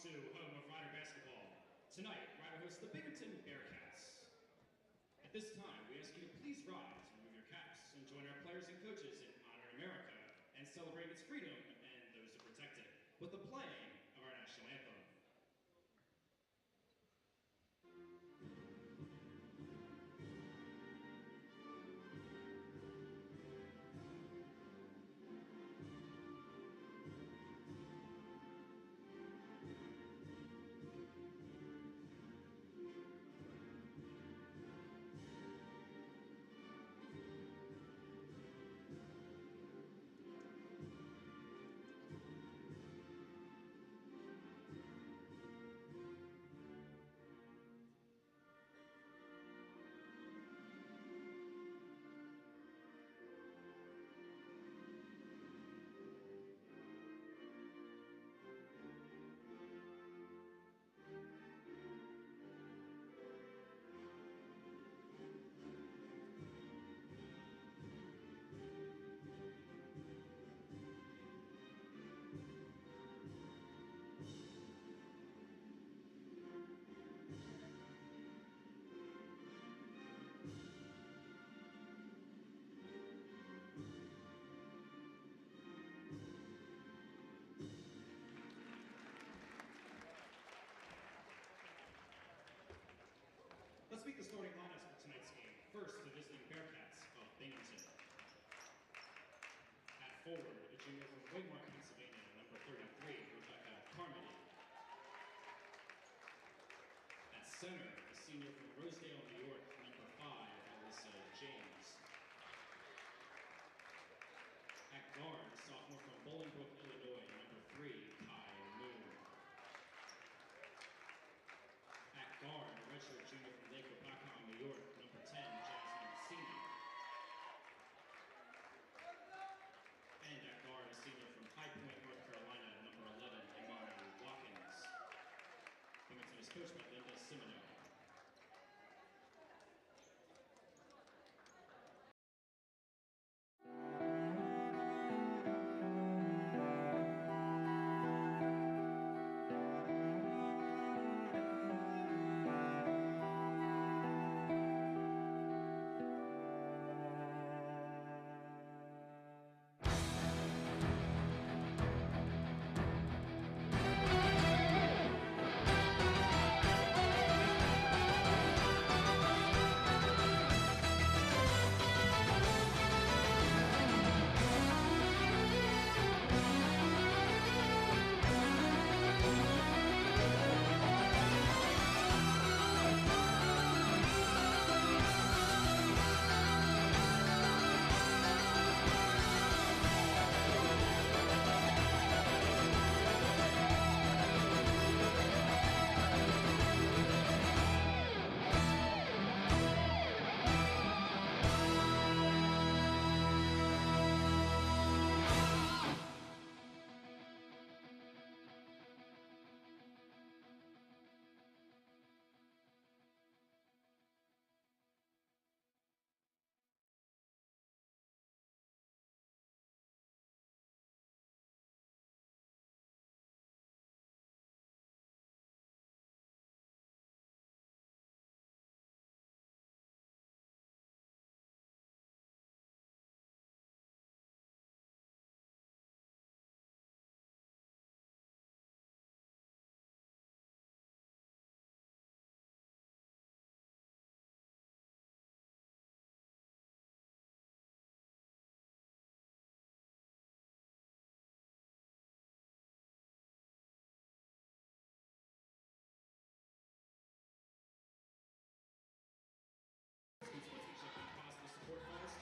Sioux, home of Rider basketball. Tonight, Rider hosts the Binghamton Bearcats. At this time, we ask you to please rise, remove your caps, and join our players and coaches in honoring America and celebrating its freedom and those who protect it with the playing of our national anthem. Let's meet the starting lineups for tonight's game. First, the visiting Bearcats of Binghamton. At forward, a junior from Waymart, Pennsylvania, number 33, Rebecca Carmody. At center, a senior from Rosedale, New York, number 5, ALYSSA JAMES. At guard, a sophomore from Bolingbrook, Illinois, number 3, Kai Moon. At guard, a redshirt junior from Lake Wapakongan, New York, number 10, Jasmine Sini. And at guard, a senior from High Point, North Carolina, number 11, Imani Watkins. Binghamton is coached by Linda Simino.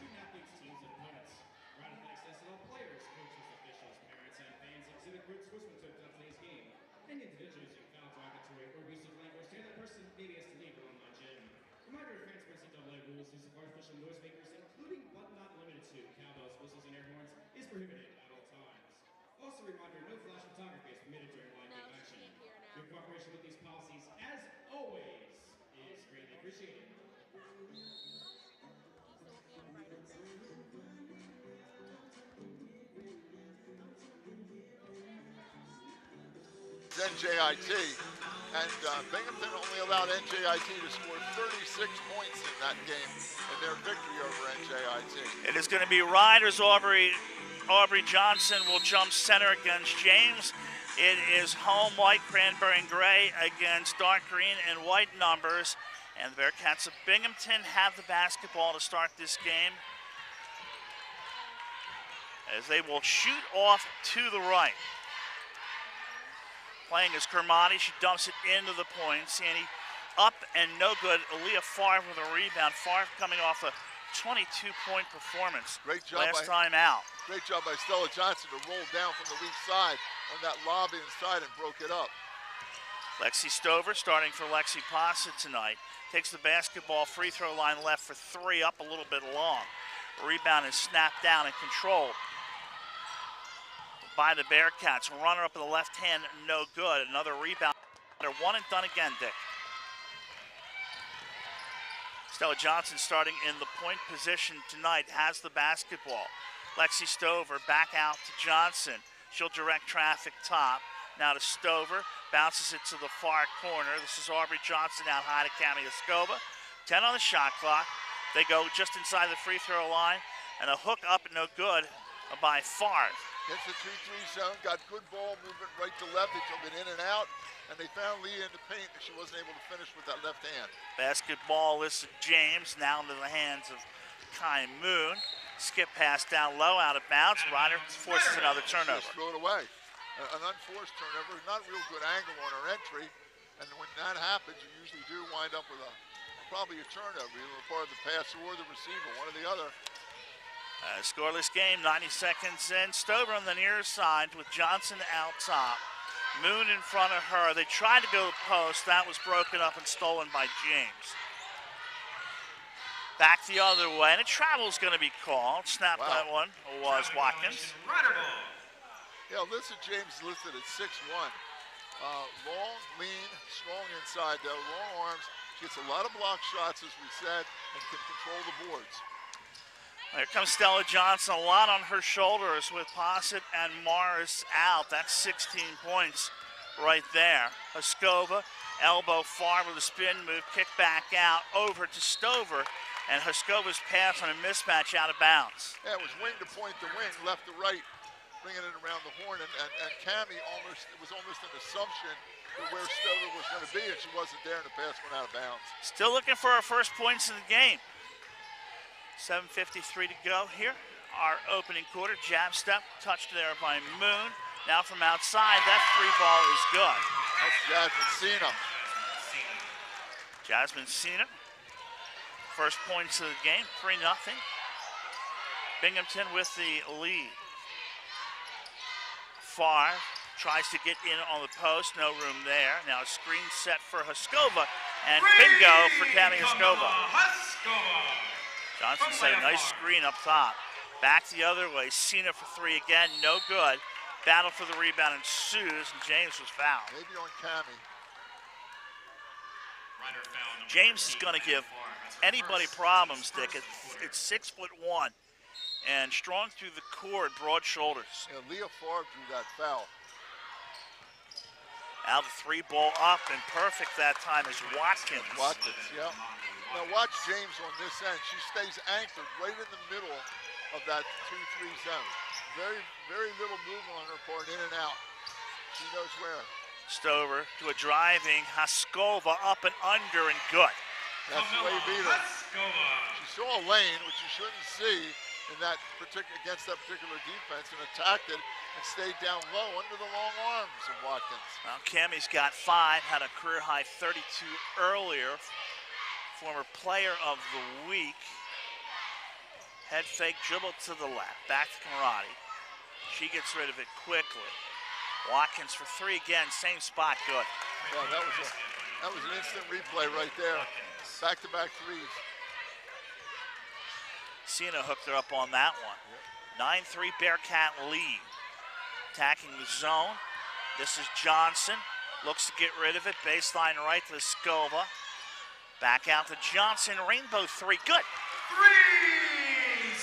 Student-athletes, teams, and opponents. Round of thanks to all players, coaches, officials, parents, and fans exhibit great sportsmanship on today's game. Any individuals who found derogatory or abusive language to that person may be asked to leave the online gym. Reminder of fans NCAA rules, use of artificial noisemakers, including but not limited to cowbells, whistles, and air horns, is prohibited at all times. Also, reminder, no flash photography is permitted during live game action. Your cooperation with these policies, as always, is greatly appreciated. NJIT, and Binghamton only allowed NJIT to score 36 points in that game in their victory over NJIT. It is going to be Riders. Aubrey Johnson will jump center against James. It is home white, cranberry and gray against dark green and white numbers. And the Bearcats of Binghamton have the basketball to start this game, as they will shoot off to the right. Playing as Kermani, she dumps it into the point. Sandy up and no good. Aaliyah Favre with a rebound. Favre coming off a 22-point performance. Great job last time out. Great job by Stella Johnson to roll down from the weak side on that lob inside and broke it up. Lexi Stover starting for Lexi Possett tonight. Takes the basketball, free throw line left for three, up a little bit long. Rebound is snapped down and controlled by the Bearcats. Runner up in the left hand, no good. Another rebound. They're one and done again, Dick. Stella Johnson starting in the point position tonight, has the basketball. Lexi Stover back out to Johnson. She'll direct traffic top. Now to Stover, bounces it to the far corner. This is Aubrey Johnson out high to Cami Escoba. 10 on the shot clock. They go just inside the free throw line, and a hook up, no good by Favre. Gets the 2-3 zone, got good ball movement right to left. They took it in and out, and they found Leah in the paint, and she wasn't able to finish with that left hand. Basketball, ALYSSA James, now into the hands of Kai Moon. Skip pass down low, out of bounds. Ryder forces another turnover. Just throw it away. An unforced turnover, not a real good angle on her entry, and when that happens, you usually do wind up with probably a turnover, either part of the passer or the receiver, one or the other. Scoreless game, 90 seconds in. Stover on the near side with Johnson out top. Moon in front of her. They tried to go to the post. That was broken up and stolen by James. Back the other way, and a travel's going to be called. Snapped that one was Watkins. Yeah, ALYSSA James listed at 6'1". Long, lean, strong inside though, long arms. She gets a lot of block shots, as we said, and can control the boards. Here comes Stella Johnson, a lot on her shoulders with Possett and Morris out. That's 16 points right there. Escoba, elbow far with a spin move, kick back out, over to Stover, and Escoba's pass on a mismatch out of bounds. Yeah, it was wing to point to wing, left to right, bringing it around the horn, and Cami it was almost an assumption of where Stover was going to be, and she wasn't there, and the pass went out of bounds. Still looking for our first points of the game. 7:53 to go here. Our opening quarter, jab step, touched there by Moon. Now from outside, that free ball is good. That's Jasmine Cena. Jasmine Cena. First points of the game, 3-0. Binghamton with the lead. Favre tries to get in on the post, no room there. Now a screen set for Escoba, and bingo for Cami Escoba. Johnson set a nice screen up top. Back the other way, Cena for three again, no good. Battle for the rebound ensues, and James was fouled. Maybe on Cami. James is going to give anybody problems, Dick. It's 6'1", and strong through the court, broad shoulders. Yeah, Leah Favre drew that foul. Now the three ball up, and perfect that time is Watkins. Watkins, yeah. Now watch James on this end. She stays anchored right in the middle of that 2-3 zone. Very, very little movement on her part, in and out. She knows where. Stover to a driving Escoba, up and under, and good. That's the way he beat her. She saw a lane, which you shouldn't see in that against that particular defense, and attacked it and stayed down low under the long arms of Watkins. Well, Cami's got 5, had a career high 32 earlier. Former player of the week. Head fake, dribble to the left, back to Karate. She gets rid of it quickly. Watkins for three again, same spot, good. Yeah, that was an instant replay right there. Back-to-back threes. Cena hooked her up on that one. 9-3 Bearcat lead. Attacking the zone. This is Johnson. Looks to get rid of it. Baseline right to Escoba. Back out to Johnson. Rainbow three. Good.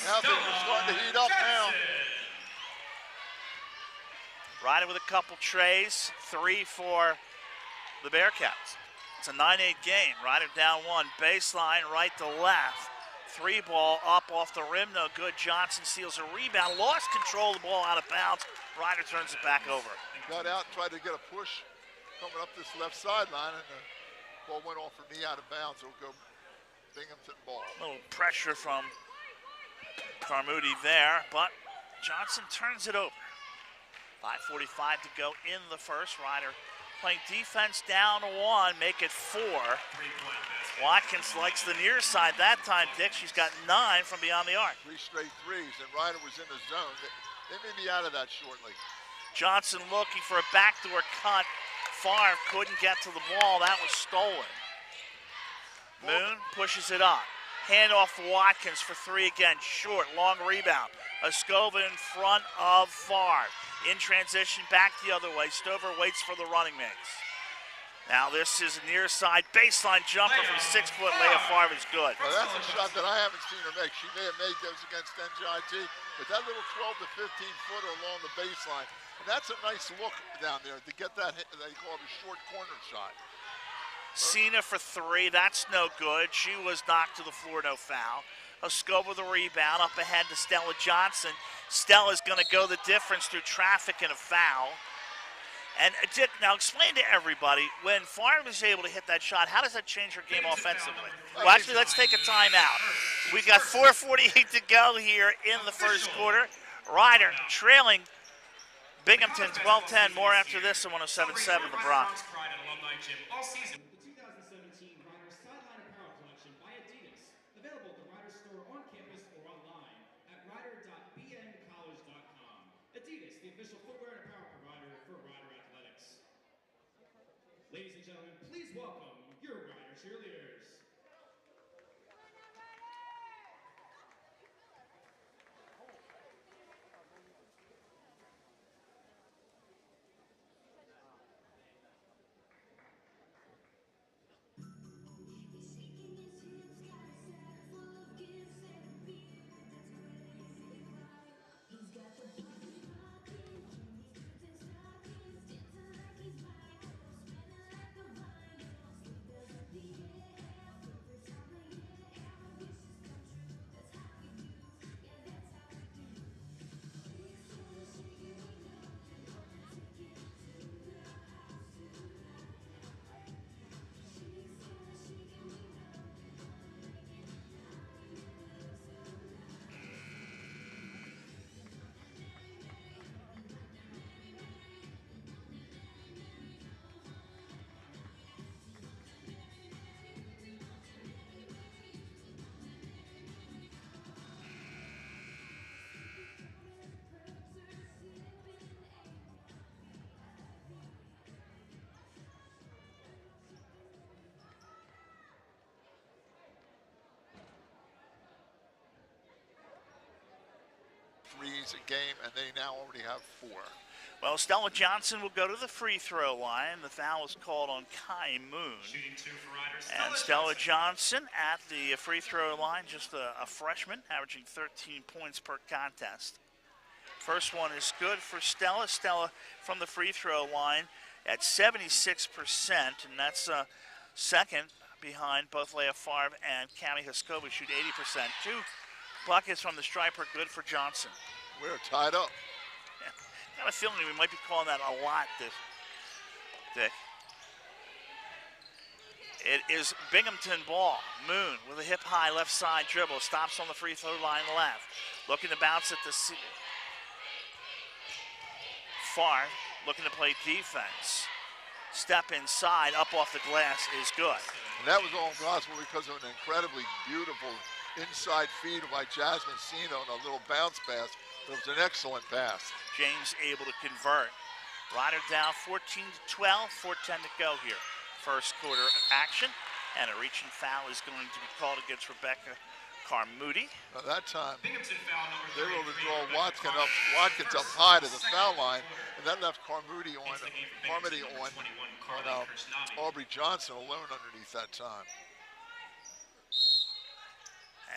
Now things are starting to heat up now. Ryder with a couple trays, 3 for the Bearcats. It's a 9-8 game. Ryder down 1, baseline, right to left. 3 ball up off the rim, no good. Johnson steals a rebound, lost control of the ball out of bounds. Ryder turns it back over. Got out, tried to get a push coming up this left sideline, and the ball went off her knee out of bounds. It'll go Binghamton ball. A little pressure from Carmody there, but Johnson turns it over. 5:45 to go in the first. Ryder playing defense down 1, make it 4. Watkins likes the near side that time, Dick. She's got 9 from beyond the arc. 3 straight threes, and Ryder was in the zone. They may be out of that shortly. Johnson looking for a backdoor cut. Favre couldn't get to the ball. That was stolen. Moon pushes it up. Handoff to Watkins for 3 again. Short, long rebound. Escova in front of Favre. In transition, back the other way. Stover waits for the running mates. Now this is a near side baseline jumper from 6 foot. Leah Favre is good. Well, that's a shot that I haven't seen her make. She may have made those against NJIT, but that little 12 to 15 footer along the baseline, and that's a nice look down there to get that, they call it a short corner shot. Cena for 3, that's no good. She was knocked to the floor, no foul. Escobar with the rebound, up ahead to Stella Johnson. Stella's going to go the difference through traffic and a foul. And Dick, now explain to everybody, when Favre is able to hit that shot, how does that change her game offensively? Well, actually, let's take a timeout. We got 4:48 to go here in the first quarter. Ryder trailing Binghamton 12-10. More after this on 107.7 The Bronx. All season. The 2017 Ryder Sideline Apparel Collection by Adidas. Available at the Ryder store on campus or online at ryder.bncollege.com. Adidas, the official footwear and apparel provider for Ryder Athletics. Ladies and gentlemen, please welcome your Ryder cheerleaders. Threes a game, and they now already have 4. Well, Stella Johnson will go to the free throw line. The foul is called on Kai Moon. Shooting 2 for Ryder. And Stella Johnson at the free throw line, just a freshman, averaging 13 points per contest. First one is good for Stella. Stella from the free throw line at 76%, and that's second behind both Leah Favre and Cami Haskova, shoot 80%. 2 buckets from the striper, good for Johnson. We're tied up. Yeah. I have a feeling we might be calling that a lot, Dick. It is Binghamton ball. Moon with a hip-high left side dribble. Stops on the free throw line left. Looking to bounce at the far. Looking to play defense. Step inside, up off the glass is good. And that was all possible because of an incredibly beautiful inside feed by Jasmine Sino and a little bounce pass. It was an excellent pass. James able to convert. Ryder down 14-12, 4:10 to go here. First quarter action, and a reaching foul is going to be called against Rebecca Carmody. That time, Binghamton foul number they were able to draw Watkins up high to the foul line, and that left Carmody on Aubrey Johnson alone underneath that time.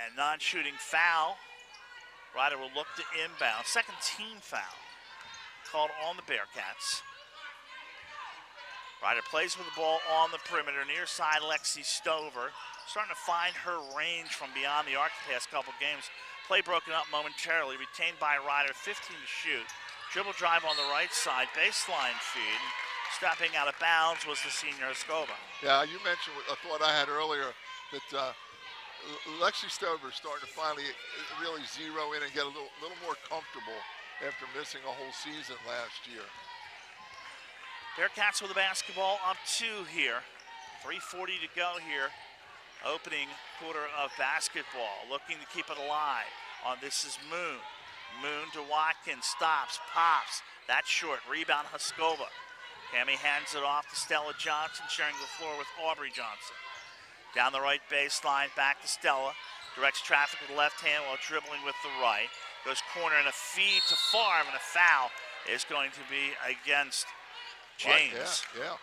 And non-shooting foul. Ryder will look to inbound. Second team foul. called on the Bearcats. Ryder plays with the ball on the perimeter. Near side, Lexi Stover starting to find her range from beyond the arc the past couple games. Play broken up momentarily, retained by Ryder, 15 to shoot. Dribble drive on the right side, baseline feed. Stepping out of bounds was the senior Escobar. Yeah, you mentioned a thought I had earlier that Lexi Stover is starting to finally really zero in and get a little more comfortable after missing a whole season last year. Bearcats with the basketball up 2 here. 3:40 to go here. Opening quarter of basketball. Looking to keep it alive on This Is Moon. Moon to Watkins, stops, pops. That's short. Rebound Huskova. Cami hands it off to Stella Johnson, sharing the floor with Aubrey Johnson. Down the right baseline, back to Stella. Directs traffic with the left hand while dribbling with the right. Goes corner and a feed to Favre, and a foul is going to be against James. Yeah.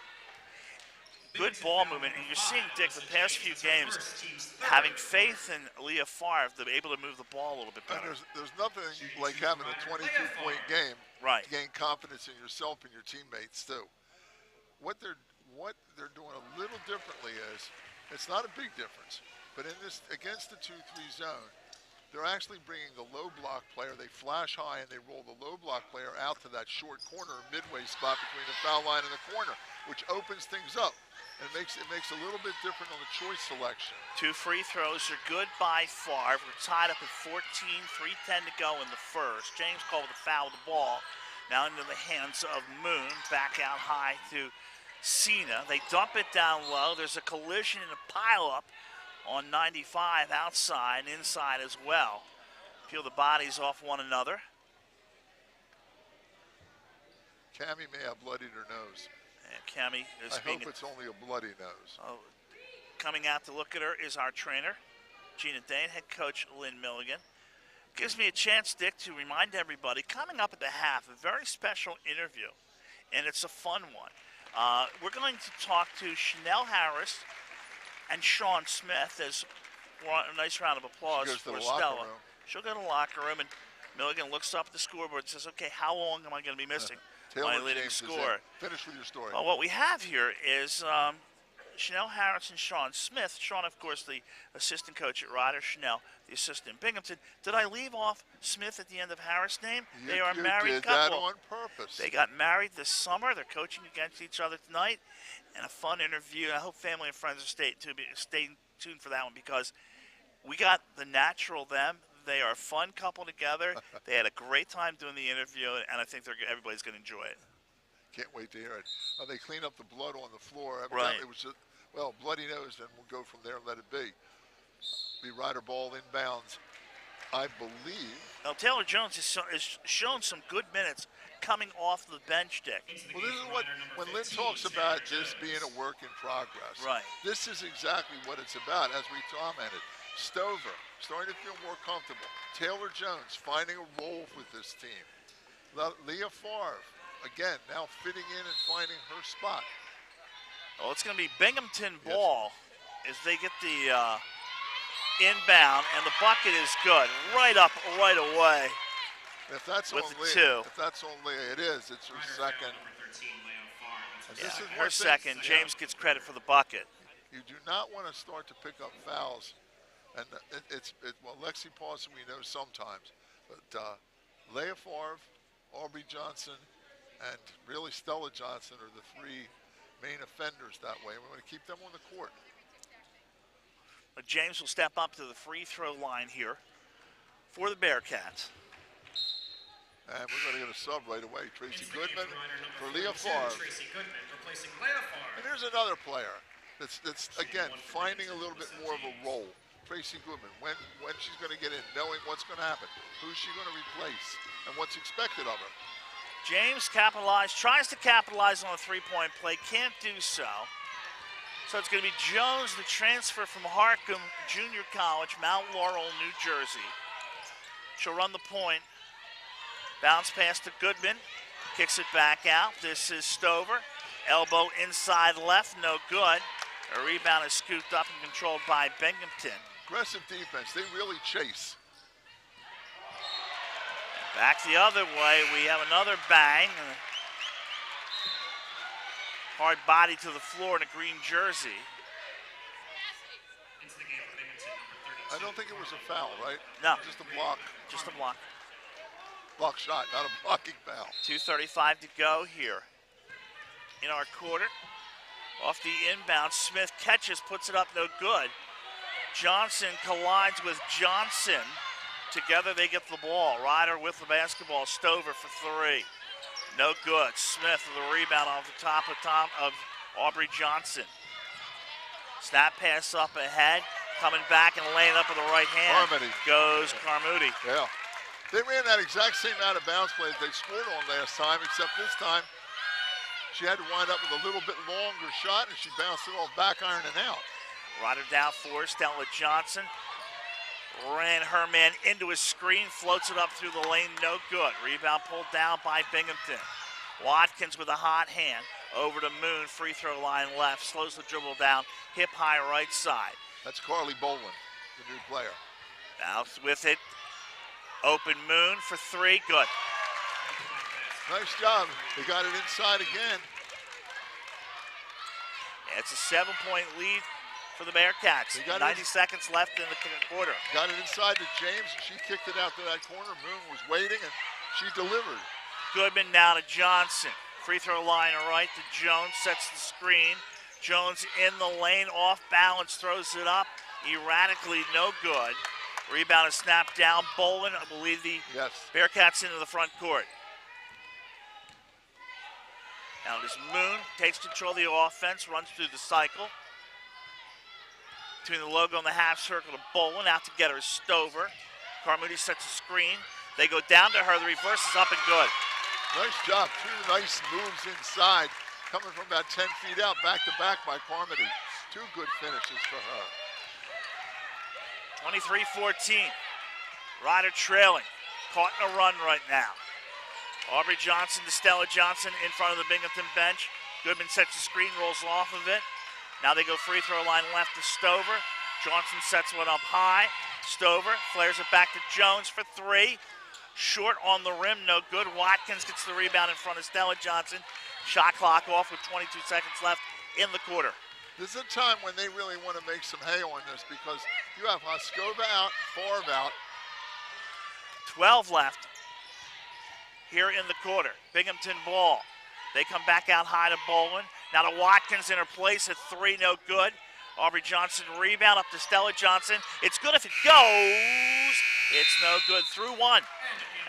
Good ball movement, and you're seeing, Dick, the past few games, having faith in Leah Favre to be able to move the ball a little bit better. And there's nothing like having a 22-point game right. to gain confidence in yourself and your teammates too. What they're doing a little differently is, it's not a big difference, but in this against the 2-3 zone, they're actually bringing the low block player. They flash high and they roll the low block player out to that short corner midway spot between the foul line and the corner, which opens things up. And it makes a little bit different on the choice selection. 2 free throws are good by Favre. We're tied up at 14, 3:10 to go in the first. James called the foul of the ball. Now into the hands of Moon. Back out high to Cena. They dump it down low. There's a collision and a pileup on 95 outside and inside as well. Peel the bodies off one another. Cami may have bloodied her nose. And Cami is I hope it's only a bloody nose. Coming out to look at her is our trainer, Gina Dane, head coach Lynn Milligan. Gives me a chance, Dick, to remind everybody, coming up at the half, a very special interview, and it's a fun one. We're going to talk to Chanel Harris and Sean Smith as a nice round of applause for Stella. She'll go to the locker room, and Milligan looks up at the scoreboard and says, okay, how long am I going to be missing? My leading scorer. Finish with your story. Well, what we have here is Chanel Harris and Sean Smith. Sean, of course, the assistant coach at Ryder. Chanel, the assistant in Binghamton. Did I leave off Smith at the end of Harris' name? They are a married couple. You did that on purpose. They got married this summer. They're coaching against each other tonight. And a fun interview. I hope family and friends are staying tuned for that one, because we got the natural them. They are a fun couple together. They had a great time doing the interview, and I think everybody's going to enjoy it. Can't wait to hear it. They clean up the blood on the floor. Right. It was just, well, bloody nose, and we'll go from there and let it be. The Ryder ball inbounds, I believe. Now, Taylor Jones has shown some good minutes coming off the bench, Dick. Well, this is what, when Lynn talks about this being a work in progress, right? This is exactly what it's about, as we commented. Stover starting to feel more comfortable. Taylor Jones finding a role with this team. Leah Favre, again, now fitting in and finding her spot. Well, it's going to be Binghamton ball as they get the inbound, and the bucket is good. Right up, right away. If that's with on the Leah, two. if that's on Leah, it is. It's her second. Yeah, her second. James gets credit for the bucket. You do not want to start to pick up fouls. And well, Lexi Paulson we know sometimes, but Leah Favre, Aubrey Johnson, and really Stella Johnson are the 3 main offenders that way. We want to keep them on the court. But James will step up to the free throw line here for the Bearcats. And we're going to get a sub right away. Tracy Goodman for Leah Favre. And here's another player that's again finding a little bit more of a role. Tracy Goodman, when she's going to get in, knowing what's going to happen, who's she going to replace, and what's expected of her. James tries to capitalize on a three-point play, can't do so. So it's going to be Jones, the transfer from Harcum Junior College, Mount Laurel, New Jersey. She'll run the point. Bounce pass to Goodman, kicks it back out. This is Stover. Elbow inside left, no good. A rebound is scooped up and controlled by Binghamton. Aggressive defense, they really chase. Back the other way, we have another bang. Hard body to the floor in a green jersey. I don't think it was a foul, right? No. Just a block. Just a block. Block shot, not a blocking foul. 2:35 to go here in our quarter. Off the inbound, Smith catches, puts it up, no good. Johnson collides with Johnson. Together they get the ball. Ryder with the basketball. Stover for three. No good. Smith with the rebound off the top of Aubrey Johnson. Snap pass up ahead. Coming back and laying up with the right hand. Carmody. Goes Carmody. Yeah. They ran that exact same out of bounds play that they scored on last time, except this time she had to wind up with a little bit longer shot, and she bounced it off back iron and out. Ryder down four, Stella Johnson. Ran her man into his screen, floats it up through the lane, no good. Rebound pulled down by Binghamton. Watkins with a hot hand. Over to Moon, free throw line left, slows the dribble down, hip high right side. That's Carly Boland, the new player. Now with it, open Moon for three, good. Nice job. They got it inside again. It's a 7-point lead for the Bearcats. 90 seconds left in the quarter. Got it inside to James, and she kicked it out to that corner. Moon was waiting, and she delivered. Goodman now to Johnson. Free throw line right to Jones, sets the screen. Jones in the lane, off balance, throws it up. Erratically, no good. Rebound is snapped down. Boland will lead the Bearcats into the front court. Now it is Moon, takes control of the offense, runs through the cycle. Between the logo and the half circle to Boland, out to get her Stover. Carmody sets a screen. They go down to her, the reverse is up and good. Nice job, two nice moves inside, coming from about 10 feet out, back to back by Carmody. Two good finishes for her. 23-14, Ryder trailing, caught in a run right now. Aubrey Johnson to Stella Johnson in front of the Binghamton bench. Goodman sets the screen, rolls off of it. Now they go free throw line left to Stover. Johnson sets one up high. Stover flares it back to Jones for three. Short on the rim, no good. Watkins gets the rebound in front of Stella Johnson. Shot clock off with 22 seconds left in the quarter. This is a time when they really want to make some hay on this because you have Hoskova out, Favre out. 12 left here in the quarter. Binghamton ball. They come back out high to Boland. Now to Watkins in her place at three, no good. Aubrey Johnson rebound up to Stella Johnson. It's good if it goes. It's no good. Through one.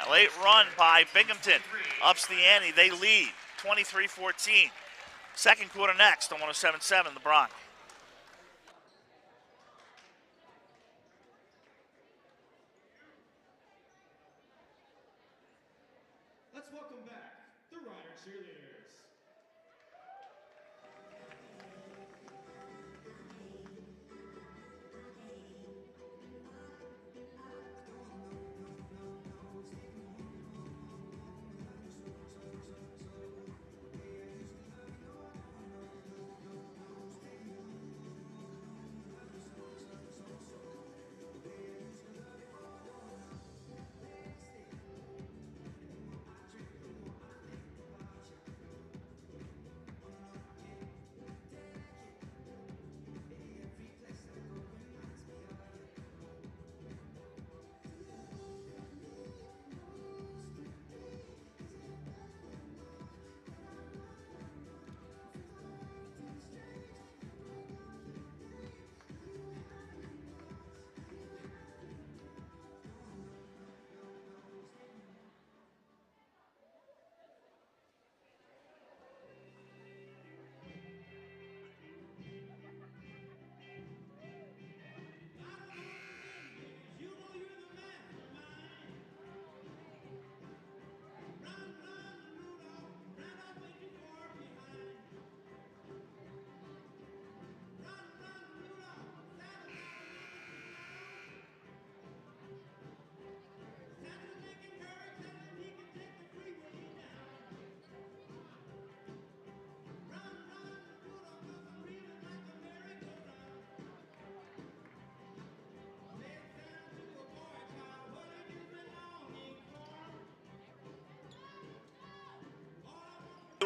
A late run by Binghamton. Ups the ante. They lead 23-14. Second quarter next on 107.7 The Bronx. Let's welcome back the Ryder cheerleaders.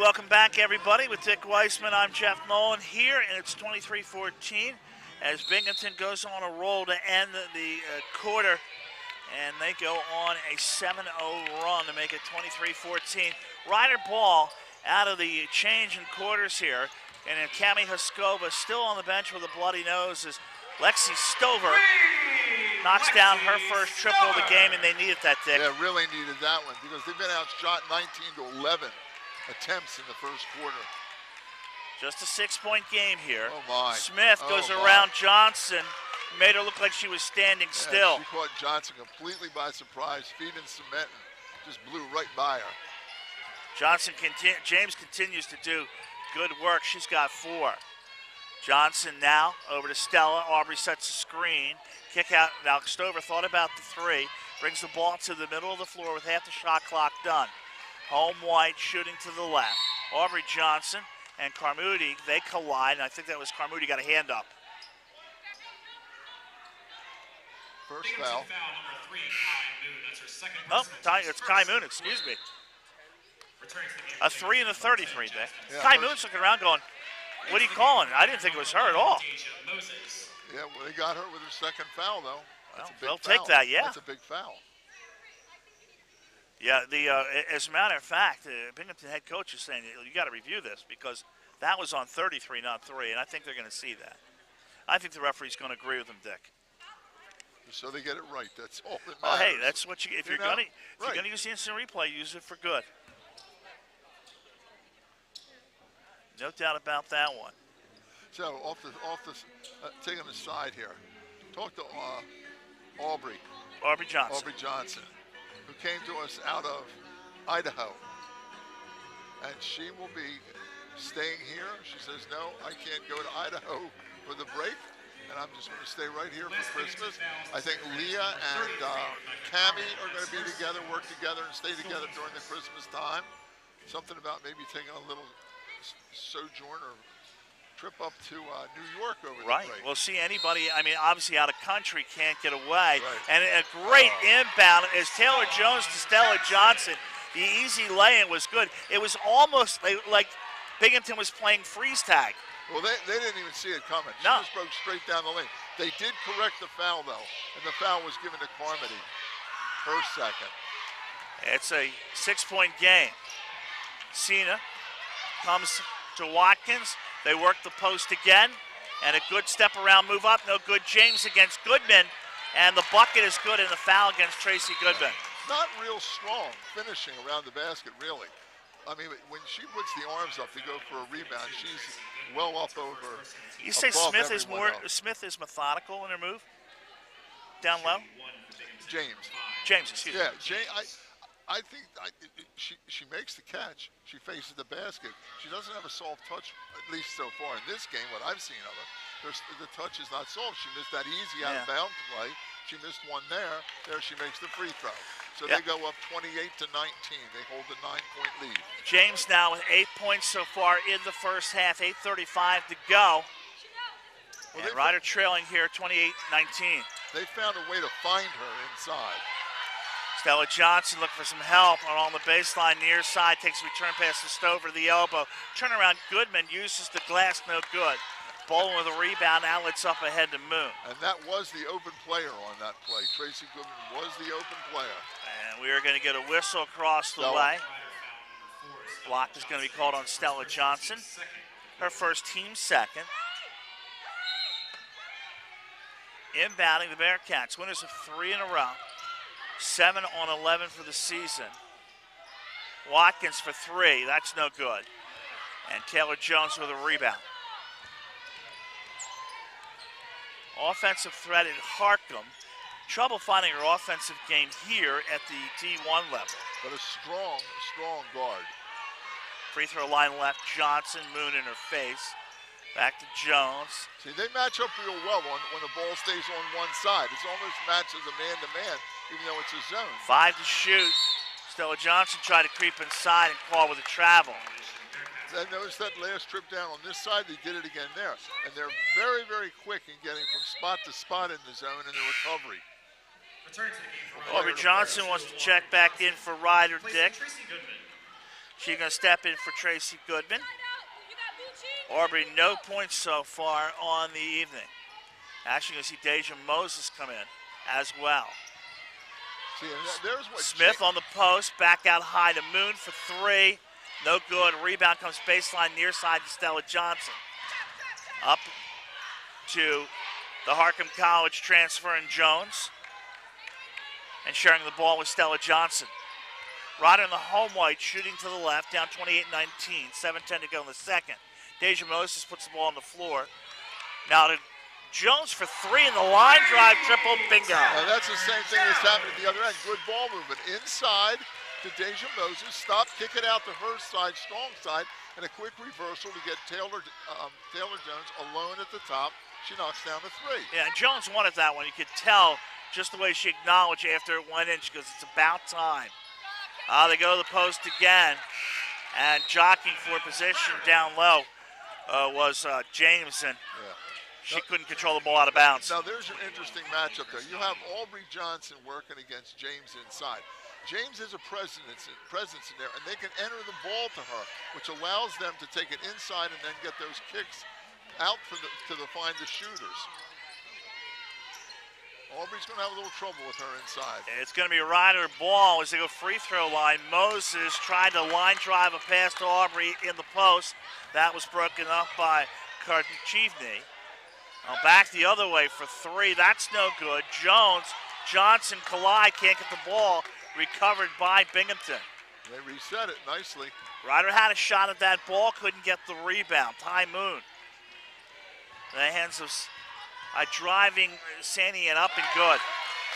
welcome back, everybody. With Dick Weissman, I'm Jeff Nolan here, and it's 23-14 as Binghamton goes on a roll to end the quarter, and they go on a 7-0 run to make it 23-14. Ryder ball out of the change in quarters here, and then Cami Huskova still on the bench with a bloody nose as Lexi Stover knocks down her first triple of the game, and they needed that, Dick. Yeah, really needed that one because they've been outshot 19-11 attempts in the first quarter. Just a 6-point game here. Oh, my. Smith goes around Johnson, made her look like she was standing still. She caught Johnson completely by surprise, feet in cement, and just blew right by her. James continues to do good work. She's got 4. Johnson now over to Stella. Aubrey sets a screen. Kick out. Now Stover thought about the 3. Brings the ball to the middle of the floor with half the shot clock done. Home white shooting to the left. Aubrey Johnson and Carmody, they collide, and I think that was Carmody got a hand up. First foul. Number 3, Kai Moon. That's her second. Oh, it's Kai Moon, excuse me. A 3 and a 33, Dick. Yeah, Kai Moon's looking around going, what are you calling? I didn't think it was her at all. Yeah, well, they got her with her second foul, though. That's a big they'll foul. take that, yeah. That's a big foul. Yeah, as a matter of fact, Binghamton head coach is saying you got to review this because that was on 33, not 3, and I think they're going to see that. I think the referee's going to agree with him, Dick. So they get it right. That's all that matters. Oh, hey, that's what you. If you're going right. to use the instant replay, use it for good. No doubt about that one. So taking the side here, talk to Aubrey Johnson, who came to us out of Idaho, and she will be staying here. She says, no, I can't go to Idaho for the break, and I'm just going to stay right here for Christmas. I think Leah and Cami are going to be together, work together, and stay together during the Christmas time. Something about maybe taking a little sojourn or trip up to New York over the break. We'll see anybody, I mean, obviously out of country can't get away. Right. And a great inbound is Taylor Jones to Stella Johnson. The easy lay-in was good. It was almost like Binghamton was playing freeze tag. Well, they didn't even see it coming. She just broke straight down the lane. They did correct the foul, though, and the foul was given to Carmody, her second. It's a 6-point game. Cena comes to Watkins. They work the post again, and a good step around move up. No good. James against Goodman, and the bucket is good, and the foul against Tracy Goodman. Not real strong finishing around the basket, really. I mean, when she puts the arms up to go for a rebound, she's well up over. You say Smith is methodical in her move? Down low? James, excuse me. Yeah, I think she makes the catch. She faces the basket. She doesn't have a soft touch, at least so far in this game, what I've seen of her. The touch is not soft. She missed that easy out-of-bound play. She missed one there. There she makes the free throw. So they go up 28-19. They hold the 9-point lead. James now with 8 points so far in the first half. 8:35 to go. Well, and Ryder trailing here 28-19. They found a way to find her inside. Stella Johnson looking for some help on the baseline near side, takes a return pass to Stover to the elbow. Turnaround Goodman uses the glass, no good. Bowling with a rebound, outlets up ahead to Moon. And that was the open player on that play. Tracy Goodman was the open player. And we are going to get a whistle across the way. Block is going to be called on Stella Johnson. Her first, team second. Inbounding the Bearcats, winners of 3 in a row. 7 on 11 for the season. Watkins for 3, that's no good. And Taylor Jones with a rebound. Offensive threat at Harcum. Trouble finding her offensive game here at the D1 level. But a strong guard. Free throw line left, Johnson, Moon in her face. Back to Jones. See, they match up real well when the ball stays on one side. It's almost matches a man-to-man, even though it's a zone. 5 to shoot. Stella Johnson tried to creep inside and call with a travel. I noticed that last trip down on this side, they did it again there. And they're very, very quick in getting from spot to spot in the zone in the recovery. Aubrey Johnson wants to check back in for Ryder, Dick. She's going to step in for Tracy Goodman. Aubrey, no points so far on the evening. Actually, going to see Deja Moses come in as well. See, there's what Smith on the post, back out high to Moon for three. No good. Rebound comes baseline near side to Stella Johnson. Up to the Harcum College transfer in Jones. And sharing the ball with Stella Johnson. Ryder in the home white, shooting to the left, down 28-19. 7:10 to go in the second. Deja Moses puts the ball on the floor. Now to Jones for three in the line drive, triple, bingo. Now that's the same thing that's happening at the other end. Good ball movement. Inside to Deja Moses. Stop, kick it out to her side, strong side, and a quick reversal to get Taylor Jones alone at the top. She knocks down the three. Yeah, and Jones wanted that one. You could tell just the way she acknowledged after it went in. She goes, it's about time. They go to the post again. And jockeying for position down low was James, and she couldn't control the ball out of bounds. Now there's your interesting matchup there. You have Aubrey Johnson working against James inside. James has a presence in there, and they can enter the ball to her, which allows them to take it inside and then get those kicks out to find the shooters. Aubrey's going to have a little trouble with her inside. It's going to be Ryder ball as they go free throw line. Moses tried to line drive a pass to Aubrey in the post. That was broken up by Karchivny. Back the other way for three. That's no good. Jones, Johnson collide, can't get the ball. Recovered by Binghamton. They reset it nicely. Ryder had a shot at that ball, couldn't get the rebound. Ty Moon. The hands of driving Sandy and up and good.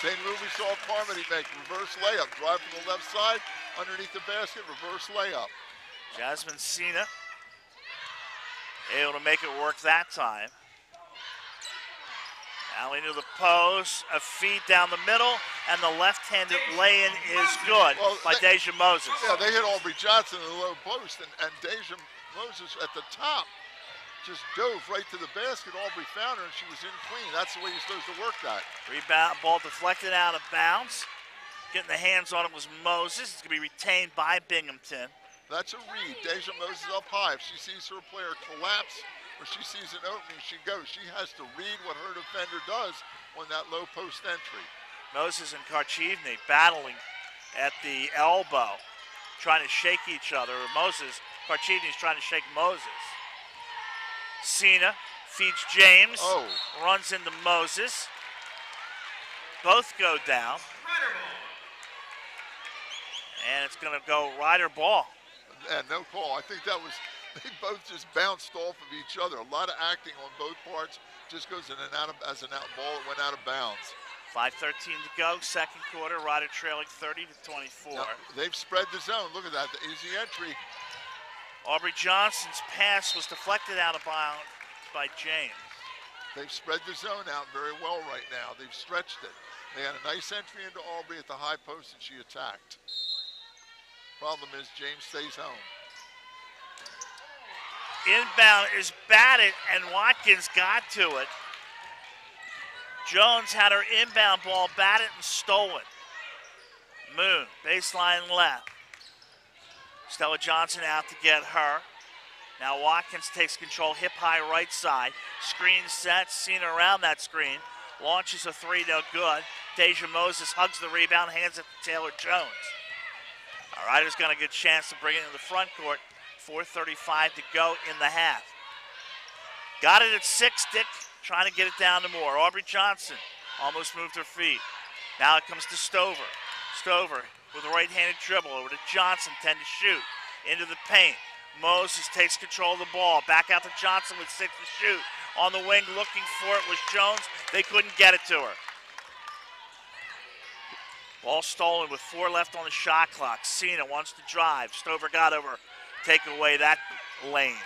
St. Ruby saw Carmody make reverse layup. Drive from the left side, underneath the basket, reverse layup. Jasmine Cena able to make it work that time. Alley to the post, a feed down the middle, and the left-handed lay-in is good by Deja Moses. Yeah, they hit Aubrey Johnson in the low post, and Deja Moses at the top just dove right to the basket. Aubrey found her, and she was in clean. That's the way you're supposed to work that. Rebound, ball deflected out of bounds. Getting the hands on it was Moses. It's going to be retained by Binghamton. That's a read. Deja Moses up high. If she sees her player collapse, or she sees an opening, she goes. She has to read what her defender does on that low post entry. Moses and Karchivny battling at the elbow, trying to shake each other. Karchivny's trying to shake Moses. Cena feeds James, runs into Moses. Both go down. And it's going to go Ryder ball. And no call. I think that was, they both just bounced off of each other. A lot of acting on both parts. Just goes in and out as an out ball. It went out of bounds. 5:13 to go, second quarter. Ryder trailing 30-24. Now, they've spread the zone. Look at that, the easy entry. Aubrey Johnson's pass was deflected out of bounds by James. They've spread the zone out very well right now. They've stretched it. They had a nice entry into Aubrey at the high post, and she attacked. Problem is James stays home. Inbound is batted, and Watkins got to it. Jones had her inbound ball batted and stolen. Moon, baseline left. Stella Johnson out to get her. Now Watkins takes control, hip high right side. Screen set, seen around that screen. Launches a three, no good. Deja Moses hugs the rebound, hands it to Taylor Jones. All right, Ryder's got a good chance to bring it in the front court. 4:35 to go in the half. Got it at six-stick, trying to get it down to more. Aubrey Johnson almost moved her feet. Now it comes to Stover. Stover with a right-handed dribble over to Johnson, 10 to shoot. Into the paint. Moses takes control of the ball. Back out to Johnson with 6 to shoot. On the wing looking for it was Jones. They couldn't get it to her. Ball stolen with 4 left on the shot clock. Cena wants to drive. Stover got over. Take away that lane.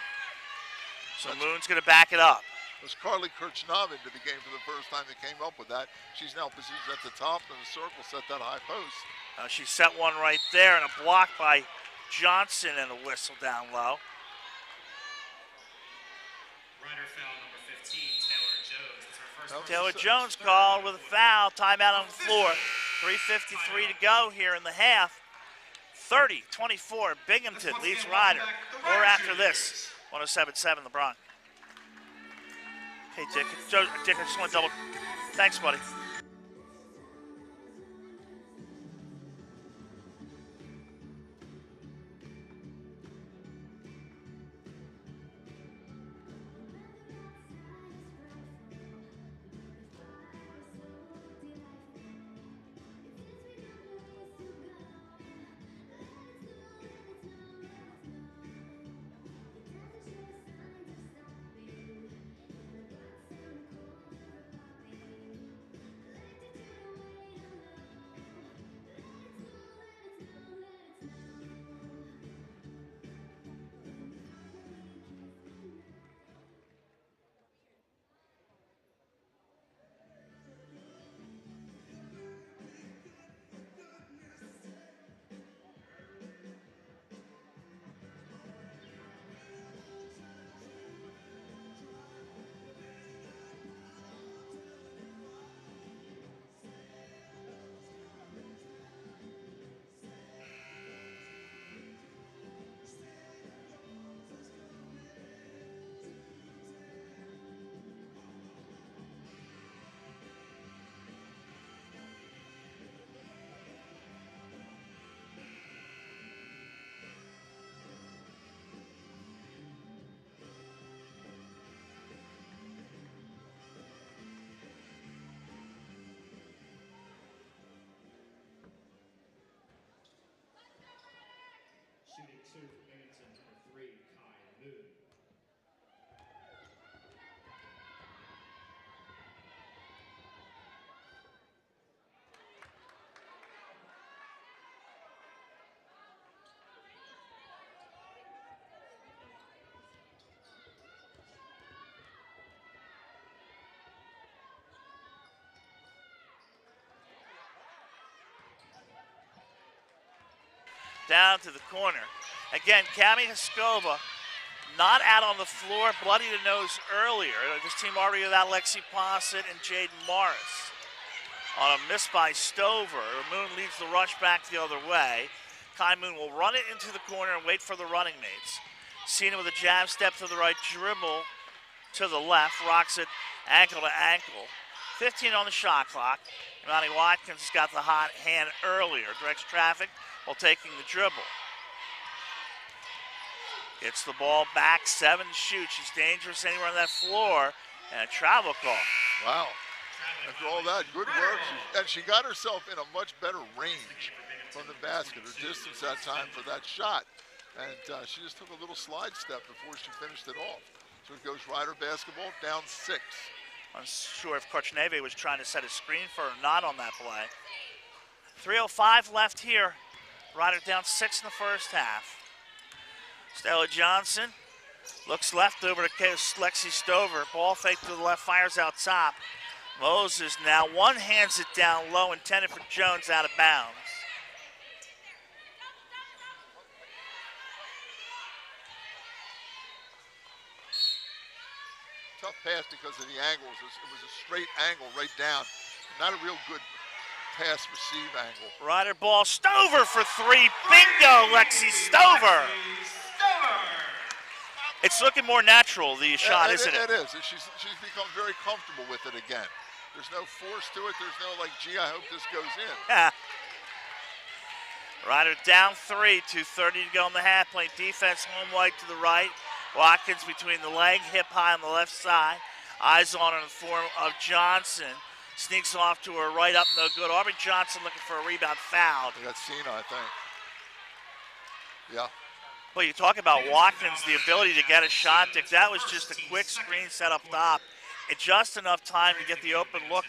So Moon's going to back it up. It was Carly Kirchnow into the game for the first time that came up with that. She's now positioned at the top of the circle, set that high post. She set one right there, and a block by Johnson and a whistle down low. Ryder foul number 15, Taylor Jones. That's her first. Taylor Jones called with a foul. Timeout on the floor. 3:53 to go here in the half. 30-24, Binghamton leads Ryder. More after this. 107.7 LeBron. Hey, Dick. Dick, I just want to double. Thanks, buddy. Shooting 2 for Binghamton, number 3, Kai Moon. Down to the corner. Again, Cami Haskova not out on the floor, bloody to nose earlier. This team already without Lexi Posset and Jaden Morris. On a miss by Stover, Moon leads the rush back the other way. Kai Moon will run it into the corner and wait for the running mates. Cena with a jab step to the right, dribble to the left, rocks it ankle to ankle. 15 on the shot clock. Imani Watkins has got the hot hand earlier, directs traffic while taking the dribble. Gets the ball back, 7 shoots. She's dangerous anywhere on that floor, and a travel call. Wow. After all that, good work. And she got herself in a much better range from the basket. Her distance that time for that shot. And she just took a little slide step before she finished it off. So it goes Ryder basketball down 6. Unsure if Korchneve was trying to set a screen for her, not on that play. 3:05 left here. Ryder down 6 in the first half. Stella Johnson looks left over to Lexi Stover. Ball fake to the left, fires out top. Moses now one hands it down low, intended for Jones, out of bounds. Tough pass because of the angles. It was a straight angle right down. Not a real good pass receive angle. Ryder ball, Stover for 3. Bingo, Lexi Stover. It's looking more natural, the shot, isn't it? It is. She's become very comfortable with it again. There's no force to it. There's no like, gee, I hope this goes in. Yeah. Ryder down 3, 2:30 to go in the half. Playing defense, home white to the right. Watkins between the leg, hip high on the left side. Eyes on her in the form of Johnson. Sneaks off to her right, up no good. Aubrey Johnson looking for a rebound, foul. They got Cena, I think. Yeah. Well, you talk about Watkins, the ability to get a shot, Dick. That was just a quick screen set up top. It's just enough time to get the open look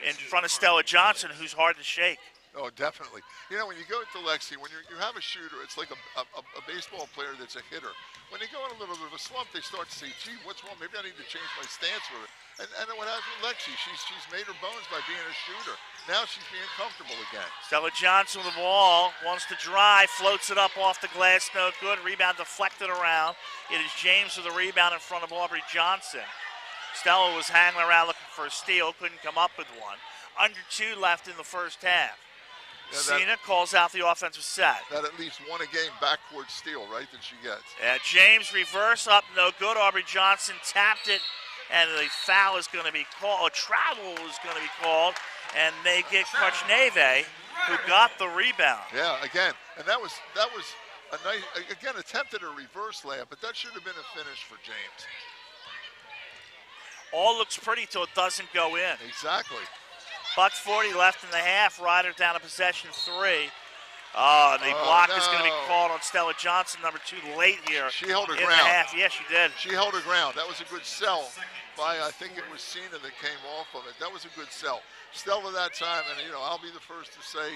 in front of Stella Johnson, who's hard to shake. Oh, definitely. You know, when you go to Lexi, when you have a shooter, it's like a baseball player that's a hitter. When they go in a little bit of a slump, they start to say, gee, what's wrong? Maybe I need to change my stance with it. And what happens with Lexi? She's made her bones by being a shooter. Now she's being comfortable again. Stella Johnson with the ball, wants to drive, floats it up off the glass, no good. Rebound deflected around. It is James with the rebound in front of Aubrey Johnson. Stella was hanging around looking for a steal, couldn't come up with one. Under 2 left in the first half. Yeah, Cena calls out the offensive set. That at least one a game backcourt steal, right, that she gets. Yeah, James reverse up, no good. Aubrey Johnson tapped it, and the foul is going to be called. Travel is going to be called, and they get Krochneve, who got the rebound. Yeah, again, and that was a nice, again, attempted a reverse layup, but that should have been a finish for James. All looks pretty till it doesn't go in. Exactly. $1:40 left in the half. Riders down to possession 3. Oh, the block is going to be called on Stella Johnson, number 2, late here. She held her in ground. The half. Yes, she did. She held her ground. That was a good sell by, I think it was Cena that came off of it. That was a good sell. Stella that time, and I'll be the first to say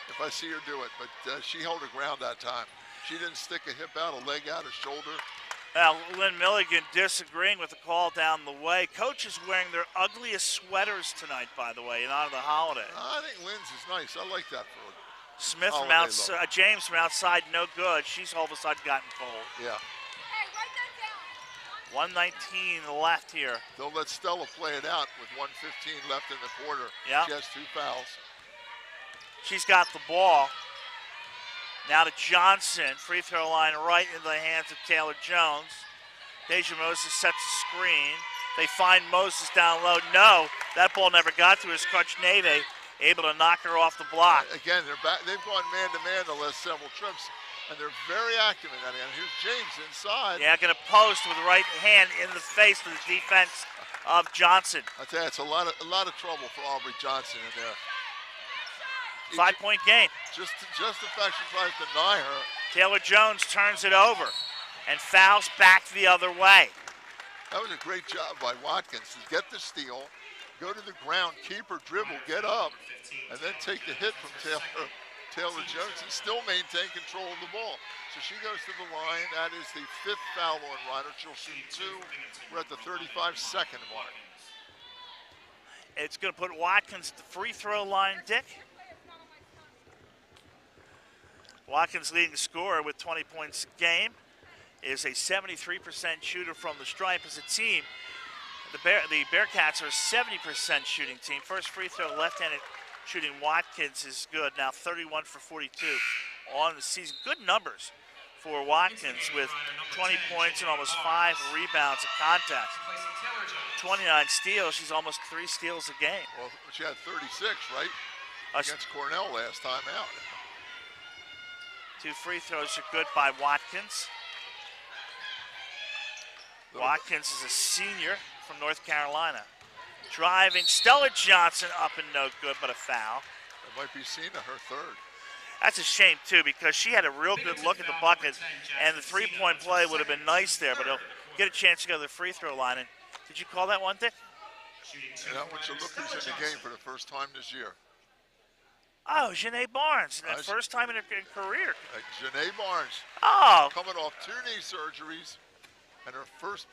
if I see her do it, but she held her ground that time. She didn't stick a hip out, a leg out, a shoulder. Lynn Milligan disagreeing with the call down the way. Coach is wearing their ugliest sweaters tonight, by the way, in honor of the holiday. I think Lynn's is nice. I like that for her. Smith from outside, James from outside, no good. She's all of a sudden gotten cold. Yeah. Hey, write that down. 1:19 left here. They'll let Stella play it out with 1:15 left in the quarter. Yeah. She has 2 fouls. She's got the ball. Now to Johnson, free throw line right into the hands of Taylor Jones. Deja Moses sets a screen. They find Moses down low. No, that ball never got to us. Krochneve able to knock her off the block. Again, they've gone man-to-man the last several trips, and they're very active in that end. Here's James inside. Yeah, going to post with the right hand in the face of the defense of Johnson. I tell you, it's a lot of trouble for Aubrey Johnson in there. 5-point game. Just the fact she tries to deny her. Taylor Jones turns it over and fouls back the other way. That was a great job by Watkins to get the steal, go to the ground, keep her dribble, get up, and then take the hit from Taylor Jones and still maintain control of the ball. So she goes to the line. That is the 5th foul on Ryder. She'll shoot 2. We're at the 35-second mark. It's going to put Watkins at the free throw line, Dick. Watkins, leading scorer with 20 points a game, is a 73% shooter from the stripe as a team. The Bearcats are a 70% shooting team. First free throw, left-handed shooting Watkins is good. Now 31 for 42 on the season. Good numbers for Watkins with 20 points and almost 5 rebounds a contest. 29 steals. She's almost 3 steals a game. Well, she had 36, right? Against Cornell last time out. 2 free throws are good by Watkins. Watkins is a senior from North Carolina. Driving, Stella Johnson up and no good, but a foul. It might be Cena, her 3rd. That's a shame, too, because she had a real good look at the bucket, and the 3-point play would have been nice there, but he'll get a chance to go to the free throw line. And did you call that one, Dick? And I want you to look who's in the game for the first time this year. Oh, Janae Barnes, first time in her career. Janae Barnes. Oh. Coming off 2 knee surgeries, and her first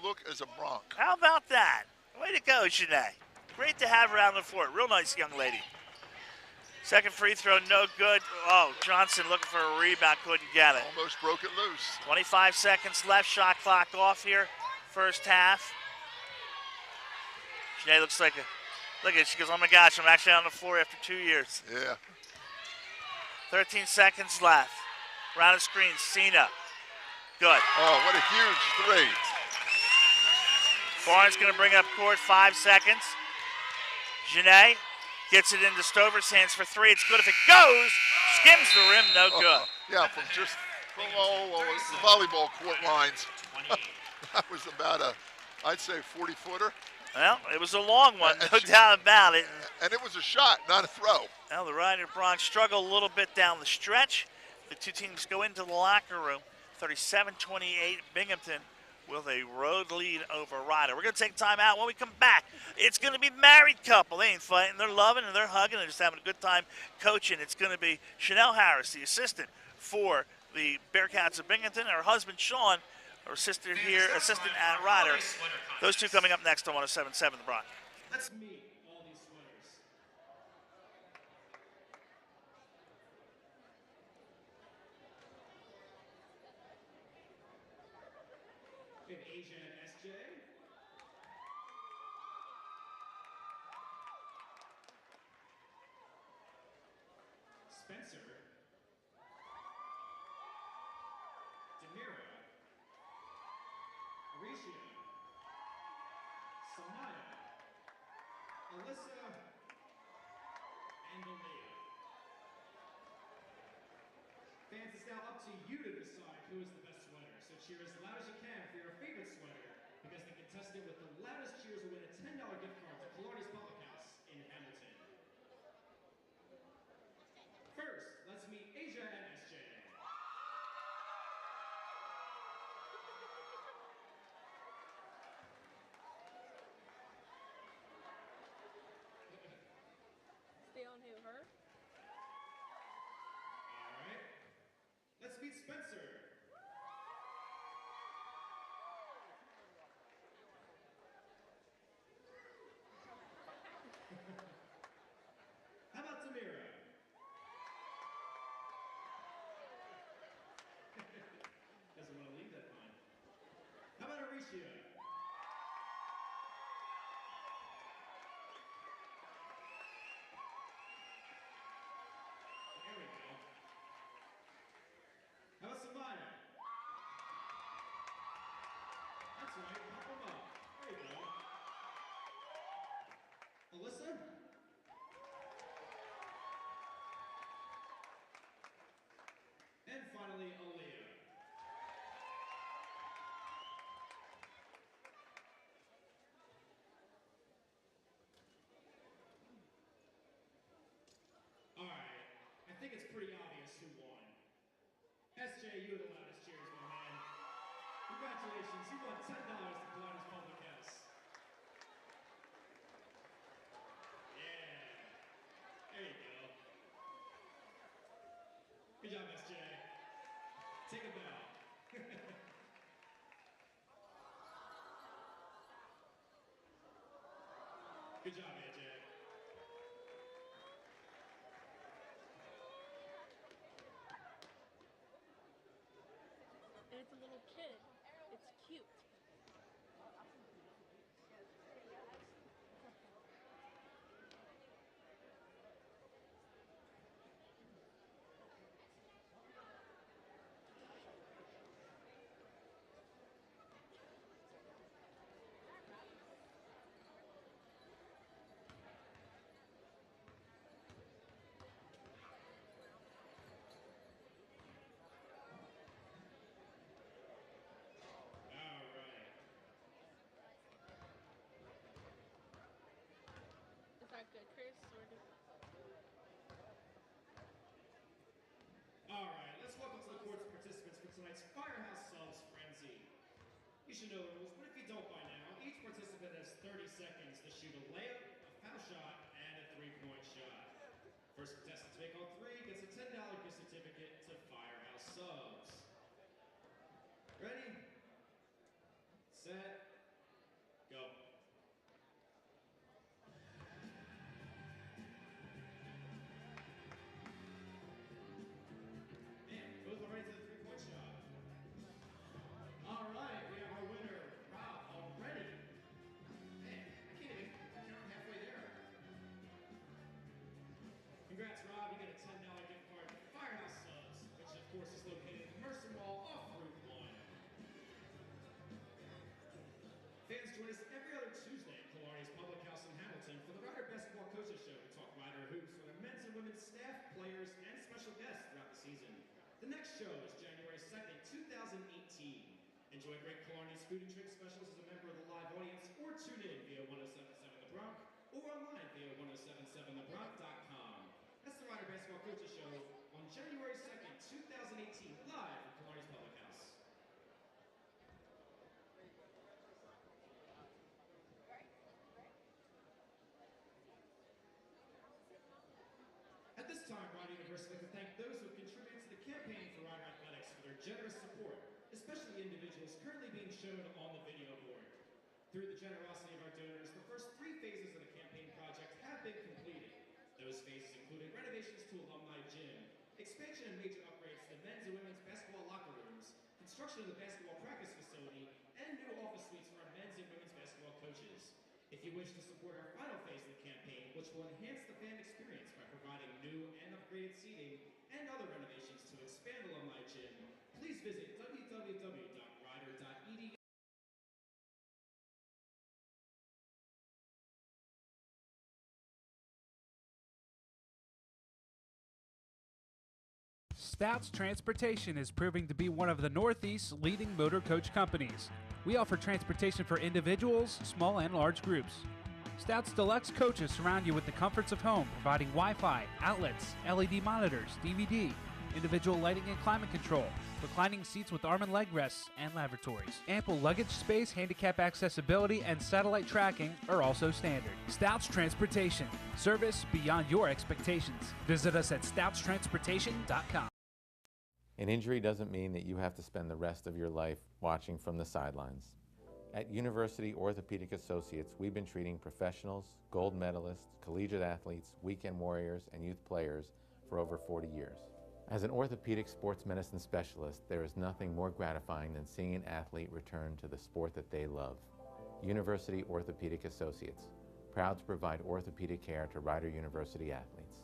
look as a Bronc. How about that? Way to go, Janae. Great to have her out on the floor. Real nice young lady. Second free throw, no good. Oh, Johnson looking for a rebound, couldn't get it. Almost broke it loose. 25 seconds left, shot clock off here, first half. Janae looks like look at it, she goes, oh my gosh, I'm actually on the floor after 2 years. Yeah. 13 seconds left. Round of screen, Cena. Good. Oh, what a huge 3. Barnes going to bring up court, 5 seconds. Janae gets it into Stover's hands for 3. It's good if it goes. Skims the rim, no good. Yeah, from the volleyball court lines. That was about I'd say 40-footer. Well, it was a long one, no doubt about it. And it was a shot, not a throw. Now the Rider Bronx struggle a little bit down the stretch. The 2 teams go into the locker room. 37-28 Binghamton with a road lead over Rider. We're going to take time out. When we come back, it's going to be married couple. They ain't fighting. They're loving and they're hugging and just having a good time coaching. It's going to be Chanel Harris, the assistant for the Bearcats of Binghamton, and her husband, Sean, her assistant at Rider. Those 2 coming up next on 107.7 The Bronx. That's me, all these sweaters. We have Asia and SJ. Spencer, Demira, Arisha, Samaya, Alyssa, and Aaliyah. Fans, it's now up to you to decide who is the best sweater. So cheer as loud as you can for your favorite sweater, because the contestant with the loudest cheers will win a $10 gift card to Killarney's Public House in Hamilton. First, let's meet Asia and SJ. Stay on who, her? All right. Let's meet Spencer. How about Tamira? Doesn't want to leave that fine. How about Arisha? There we go. How about Samaya? That's right, pop them up. There you go. Alyssa? And finally, Aaliyah. All right, I think it's pretty obvious who won. SJ, you were the loudest cheers, my man. Congratulations, you won $10 to Killarney's Public House. Yeah, there you go. Good job, SJ. Take a bow. Good job, AJ. And it's a little kid. It's cute. Is that good, Chris? All right, let's welcome to the court's participants for tonight's Firehouse Subs Frenzy. You should know the rules, but if you don't by now, each participant has 30 seconds to shoot a layup, a foul shot, and a three-point shot. First contestant to make all three gets a $10 gift certificate to Firehouse Subs. Ready, set, go. Both are ready to the three-point shot. All right, we have our winner, Rob, already. Man, I can't even count halfway there. Congrats, Rob. You get a $10 gift card to Firehouse Subs, which of course is located in Mercer Mall off Route 1. Fans join us every other Tuesday at Killarney's Public House in Hamilton for the Rider Basketball Coaches Show to talk Rider hoops with our men's and women's staff, players, and special guests throughout the season. The next show is January 2nd, 2018. Enjoy great Killarney's food and drink specials as a member of the live audience, or tune in via 1077 The Bronx, or online via 1077thebronx.com. That's the Rider Basketball Coaches Show on January 2nd, 2018, live from Killarney's Public House. At this time, Rider University would like to thank those who have contributed to the campaign for Rider Athletics for their generous support, especially individuals currently being shown on the video board. Through the generosity of our donors, the first 3 phases of the campaign project have been completed. Those phases included renovations to alumni gym, expansion and major upgrades to the men's and women's basketball locker rooms, construction of the basketball practice facility, and new office suites for our men's and women's basketball coaches. If you wish to support our final phase of the campaign, which will enhance the fan experience by providing new and upgraded seating other renovations to expand the alumni gym, please visit www.rider.edu. Stouts Transportation is proving to be one of the Northeast's leading motor coach companies. We offer transportation for individuals, small and large groups. Stouts Deluxe coaches surround you with the comforts of home, providing Wi-Fi, outlets, LED monitors, DVD, individual lighting and climate control, reclining seats with arm and leg rests, and lavatories. Ample luggage space, handicap accessibility, and satellite tracking are also standard. Stouts Transportation. Service beyond your expectations. Visit us at stoutstransportation.com. An injury doesn't mean that you have to spend the rest of your life watching from the sidelines. At University Orthopedic Associates, we've been treating professionals, gold medalists, collegiate athletes, weekend warriors, and youth players for over 40 years. As an orthopedic sports medicine specialist, there is nothing more gratifying than seeing an athlete return to the sport that they love. University Orthopedic Associates, proud to provide orthopedic care to Rider University athletes.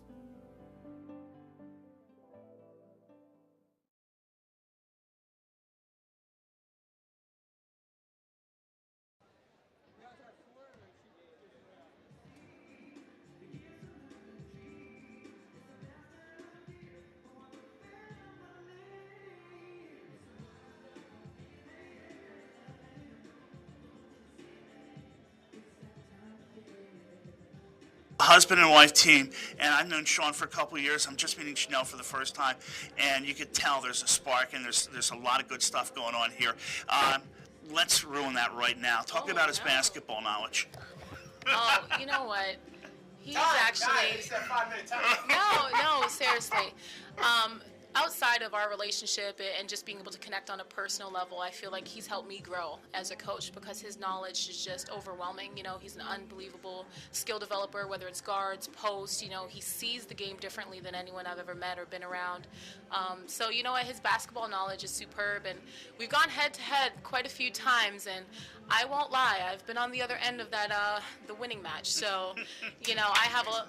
Husband and wife team, and I've known Sean for a couple of years. I'm just meeting Chanel for the first time, and you could tell there's a spark and there's a lot of good stuff going on here. Let's ruin that right now. Talk about his basketball knowledge. Oh, you know what? He's actually. No, seriously. Outside of our relationship and just being able to connect on a personal level, I feel like he's helped me grow as a coach because his knowledge is just overwhelming. You know, he's an unbelievable skill developer, whether it's guards, posts. You know, he sees the game differently than anyone I've ever met or been around. So, you know what, his basketball knowledge is superb, and we've gone head-to-head quite a few times, and I won't lie, I've been on the other end of that, the winning match. So, you know, I have a...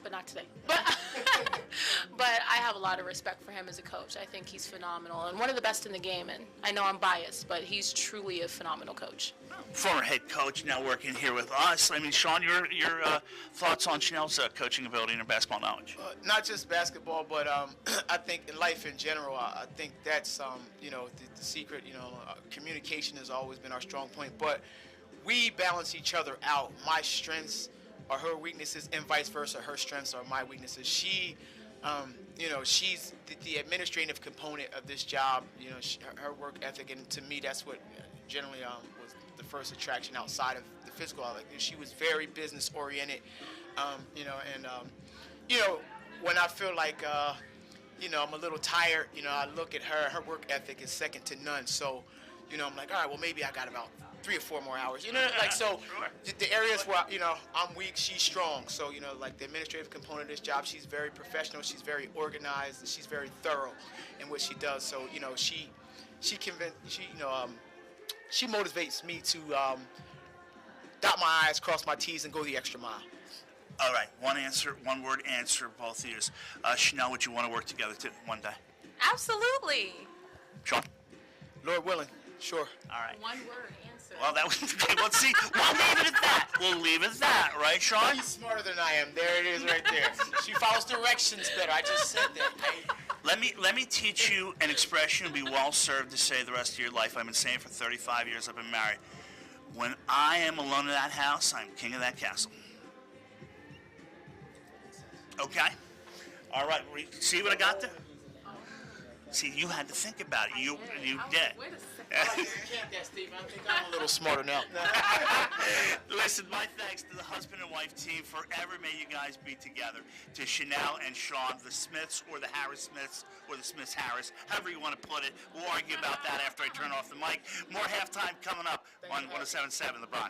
But not today. But I have a lot of respect for him as a coach. I think he's phenomenal and one of the best in the game. And I know I'm biased, but he's truly a phenomenal coach. Former head coach, now working here with us. I mean, Sean, your thoughts on Chanel's coaching ability and her basketball knowledge? Not just basketball, but I think in life in general, I think that's you know, the secret. You know, communication has always been our strong point, but we balance each other out. My strengths are her weaknesses, and vice versa. Her strengths are my weaknesses. She, you know, she's the administrative component of this job. You know, her work ethic, and to me, that's what generally was the first attraction outside of the physical. Like, she was very business oriented. You know, and you know, when I feel like you know, I'm a little tired, you know, I look at her. Her work ethic is second to none. So, you know, I'm like, all right, well, maybe I got about 3 or 4 more hours, you know, like, so the areas where, you know, I'm weak, she's strong. So, you know, like the administrative component of this job, she's very professional, she's very organized, and she's very thorough in what she does. So, you know, she motivates me to dot my I's, cross my T's, and go the extra mile. All right, one word answer, both of you. Chanel, would you want to work together one day? Absolutely. Sean? Lord willing, sure. All right. One word answer. Well, that was okay. Let's see. We'll leave it at that. We'll leave it at that, right, Sean? She's smarter than I am. There it is, right there. She follows directions better. I just said that. Let me teach you an expression you'll be well served to say the rest of your life. I've been saying it for 35 years. I've been married. When I am alone in that house, I'm king of that castle. Okay? All right. See what I got there? See, you had to think about it. You did. Wait a second. You can't that, Steve. I think I'm a little smarter now. Listen, my thanks to the husband and wife team. Forever may you guys be together. To Chanel and Sean, the Smiths or the Harris Smiths or the Smiths Harris, however you want to put it. We'll argue about that after I turn off the mic. More halftime coming up on 107.7 The Bron.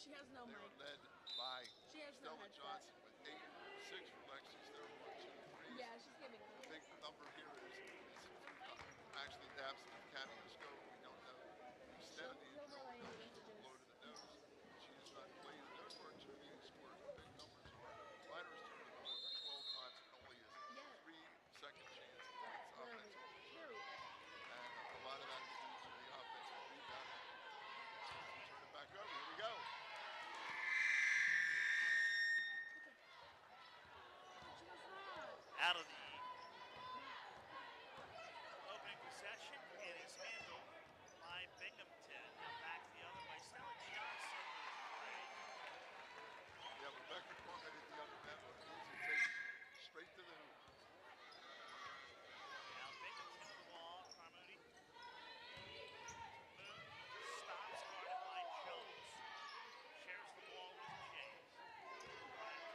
She has no They mic. were led by She has no Stella headset. Johnson with 8-6 for Lexi Stover on 2 threes. Yeah, she's giving The up. big number here is actually the absence of Cammy Escobar. We don't know the extent of the She'll injury. relay We know any she was a blow messages. to the nose. She has not played. And those were our two leading scorers. The big numbers are Ryder's turned the ball over 12 times and only has Yeah. 3 second chance offense Period. opportunities. And a lot of that is due to the offensive rebounding. We turn it back over. Here we go. Out of the opening possession, it is handled by Binghamton. Now back the other way. Stella Johnson with play. Yeah, Rebecca Cornett at the other end. Easy take straight to the hoop. Now Binghamton with the ball. Carmody. Moon stops, guarded by Jones. Shares the ball with James.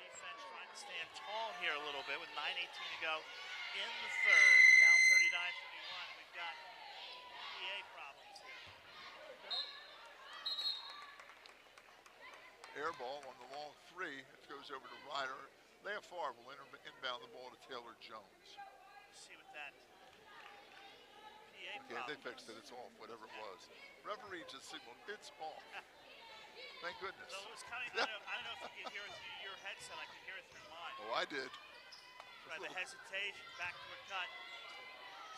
Defense trying to stand tall here a little bit with 9:18 to go in the third. Down 39-31. We've got PA problems here. Air ball on the long 3. It goes over to Ryder. Leah Favre will inbound the ball to Taylor Jones. See what that PA Okay, problem they fixed it. It's off, whatever it was. Referee just signaled it's off. Thank goodness. So it was coming. I don't know if you could hear it through your headset. I could hear it through mine. Oh, I did. Right, the hesitation, back to a cut.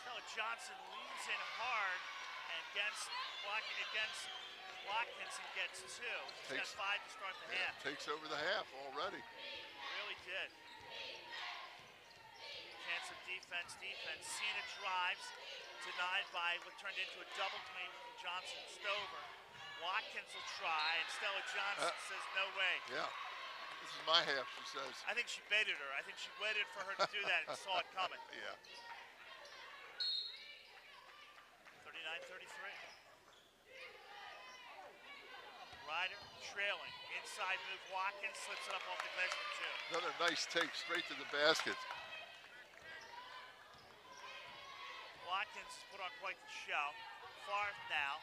Stella Johnson leans in hard and against Watkins and gets 2. She's got 5 to start the half. Takes over the half already. Really did. Chance of defense. Cena drives, denied by what turned into a double team from Johnson and Stover. Watkins will try, and Stella Johnson says no way. Yeah. This is my half, she says. I think she baited her. I think she waited for her to do that and saw it coming. Yeah. 39-33. Ryder trailing. Inside move. Watkins slips it up off the glass for 2. Another nice take straight to the basket. Watkins has put on quite the show. Favre now.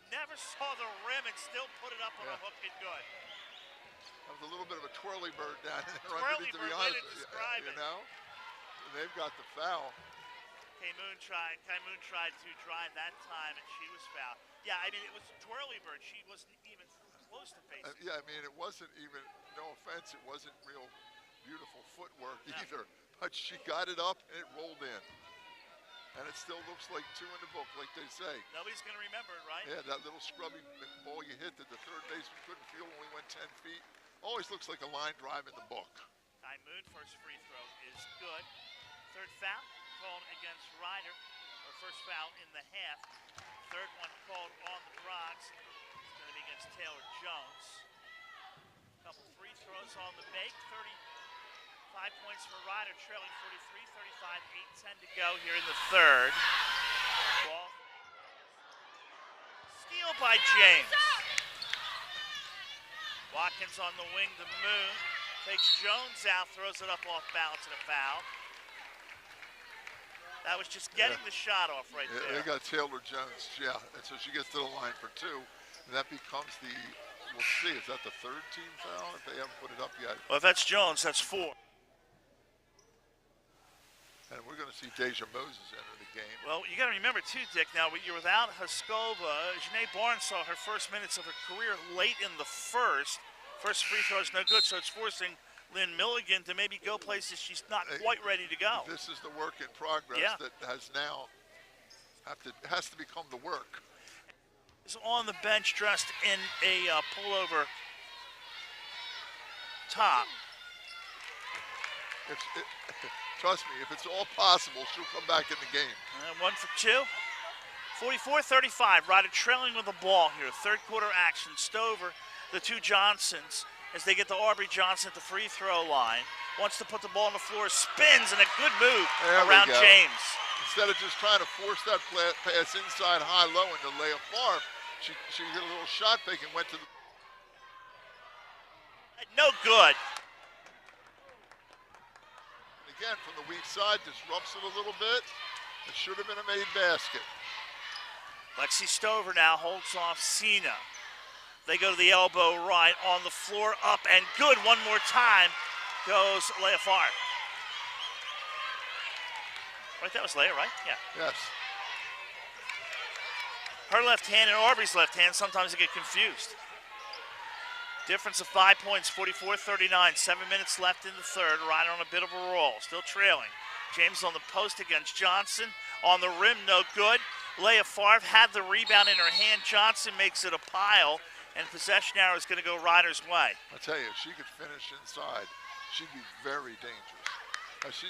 Never saw the rim and still put it up on a hook and good. That was a little bit of a twirly bird down there. Twirly to be bird, honest way to with you. describe You it. know? And they've got the foul. Kai Moon tried to drive that time, and she was fouled. Yeah, I mean, it was twirly bird. She wasn't even close to facing. Yeah, I mean, it wasn't even, no offense, it wasn't real beautiful footwork either. But she got it up and it rolled in. And it still looks like 2 in the book, like they say. Nobody's going to remember it, right? Yeah, that little scrubby ball you hit that the third baseman couldn't feel when we went 10 feet. Always looks like a line drive in the book. Kai Moon, first free throw is good. Third foul called against Ryder, or first foul in the half. Third one called on the Bronx. It's going to be against Taylor Jones. Couple free throws on the make. 35 points for Ryder, trailing 43-35, 8:10 to go here in the third. Ball. Steal by James. Watkins on the wing to Moon. Takes Jones out, throws it up off balance and a foul. That was just getting the shot off right there. They got Taylor Jones, yeah. And so she gets to the line for 2. And that becomes the, we'll see, is that the 3rd team foul if they haven't put it up yet? Well, if that's Jones, that's 4. And we're going to see Deja Moses enter the game. Well, you got to remember, too, Dick, now you're without Haskova. Janae Barnes saw her first minutes of her career late in the first. First free throw is no good, so it's forcing Lynn Milligan to maybe go places she's not quite ready to go. This is the work in progress that has now has to become the work. Is on the bench dressed in a pullover top. Trust me, if it's all possible, she'll come back in the game. 1 for 2. 44-35, Ryder trailing with the ball here. Third quarter action. Stover, the 2 Johnsons, as they get to Aubrey Johnson at the free throw line. Wants to put the ball on the floor, spins, and a good move around James. Instead of just trying to force that pass inside, high, low into Leah Favre, she hit a little shot fake and went to the... No good. Again, from the weak side, disrupts it a little bit. It should have been a made basket. Lexi Stover now holds off Cena. They go to the elbow right on the floor, up and good. One more time goes Leah Favre. Right, that was Leah, right? Yeah. Yes. Her left hand and Aubrey's left hand, sometimes they get confused. Difference of 5 points, 44-39. 7 minutes left in the third. Ryder on a bit of a roll, still trailing. James on the post against Johnson. On the rim, no good. Leah Favre had the rebound in her hand. Johnson makes it a pile, and possession arrow is going to go Ryder's way. I tell you, if she could finish inside, she'd be very dangerous.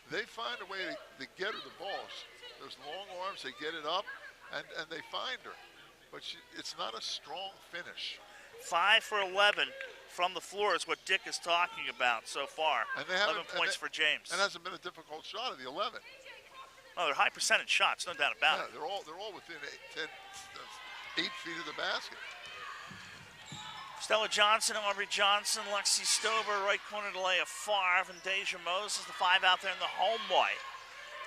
They find a way to get her the balls. Those long arms, they get it up, and they find her. But it's not a strong finish. 5 for 11 from the floor is what Dick is talking about so far. And 11 points for James. And hasn't been a difficult shot of the 11. No, they're high percentage shots, no doubt about it. They're all within 8 feet of the basket. Stella Johnson, Aubrey Johnson, Lexi Stover, right corner to Leah Favre, and Deja Moses, the 5 out there in the home white.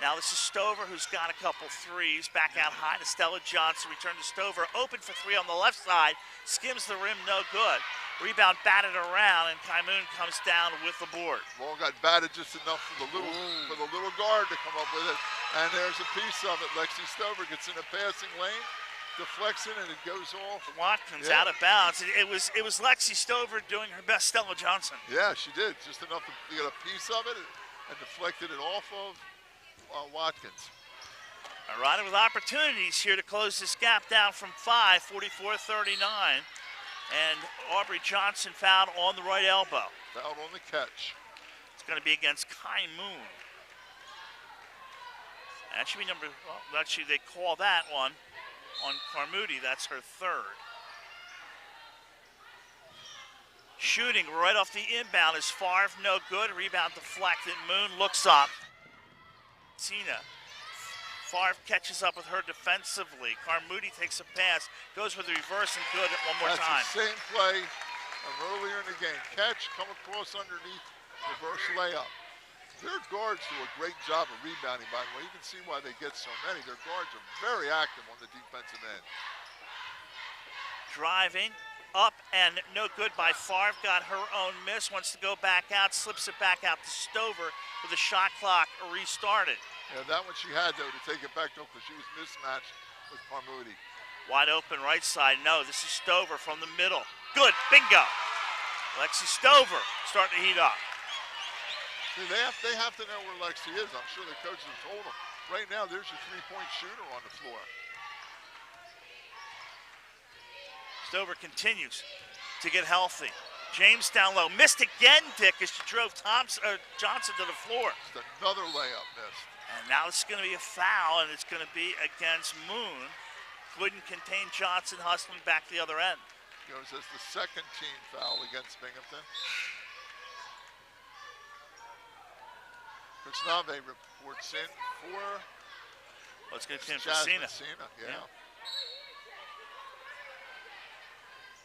Now this is Stover, who's got a couple threes. Back out high to Stella Johnson. Return to Stover. Open for 3 on the left side. Skims the rim, no good. Rebound batted around, and Kaimoun comes down with the board. Ball got batted just enough for the little guard to come up with it. And there's a piece of it. Lexi Stover gets in a passing lane, deflects it, and it goes off. Watkins out of bounds. It was Lexi Stover doing her best Stella Johnson. Yeah, she did. Just enough to get a piece of it and deflected it off of Watkins. Ryder with opportunities here to close this gap down from 5, 44-39. And Aubrey Johnson fouled on the right elbow. Fouled on the catch. It's going to be against Kaimoun. That should be actually they call that one on Carmody. That's her third. Shooting right off the inbound is Favre, no good. Rebound deflected. Moon looks up. Tina. Favre catches up with her defensively. Carmody takes a pass, goes with the reverse and good one more time. That's the same play earlier in the game. Catch, come across underneath, reverse layup. Their guards do a great job of rebounding, by the way. You can see why they get so many. Their guards are very active on the defensive end. Driving, up and no good by Favre. Got her own miss, wants to go back out, slips it back out to Stover with the shot clock restarted. Yeah, that one she had, though, to take it back, though, because she was mismatched with Carmody. Wide open right side, no, this is Stover from the middle. Good, bingo. Lexi Stover starting to heat up. See, they have to know where Lexi is. I'm sure the coaches have told them. Right now, there's your three-point shooter on the floor. Stover continues to get healthy. James down low, missed again, Dick, as she drove Johnson to the floor. Just another layup missed. And now it's going to be a foul, and it's going to be against Moon. Couldn't contain Johnson, hustling back the other end. Goes as the second team foul against Binghamton. Krishnave reports in for... Let's get in for Cena. Yeah.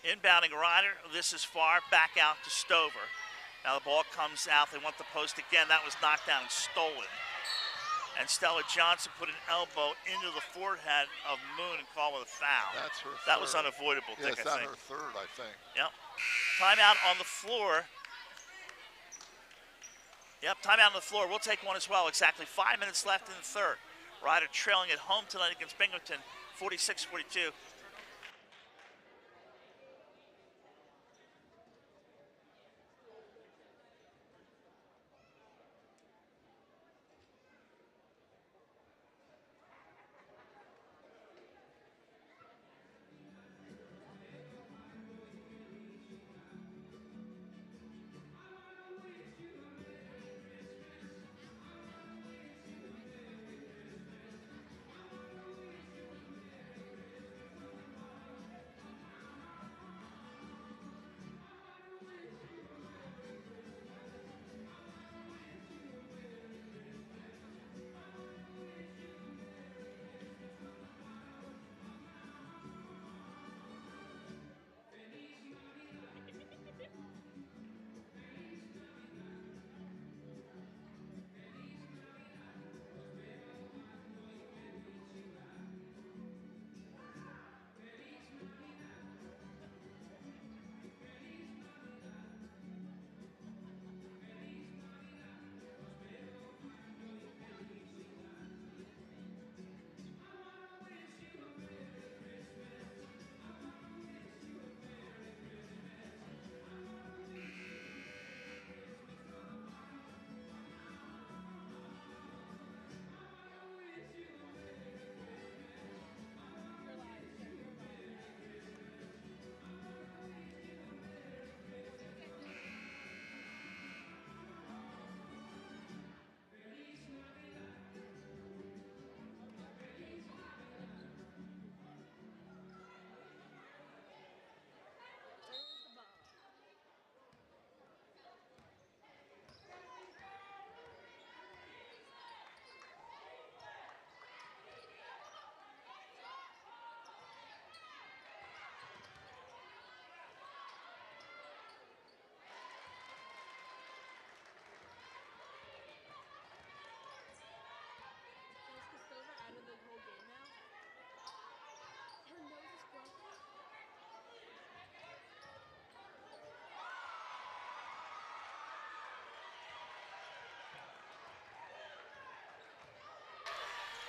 Inbounding Ryder, this is Favre, back out to Stover. Now the ball comes out, they want the post again. That was knocked down and stolen. And Stella Johnson put an elbow into the forehead of Moon and called with a foul. That's her That third. was unavoidable, Dick, I think. Yes, that's her third, I think. Yep. Timeout on the floor. Yep, timeout on the floor. We'll take one as well. Exactly 5 minutes left in the third. Ryder trailing at home tonight against Binghamton, 46-42.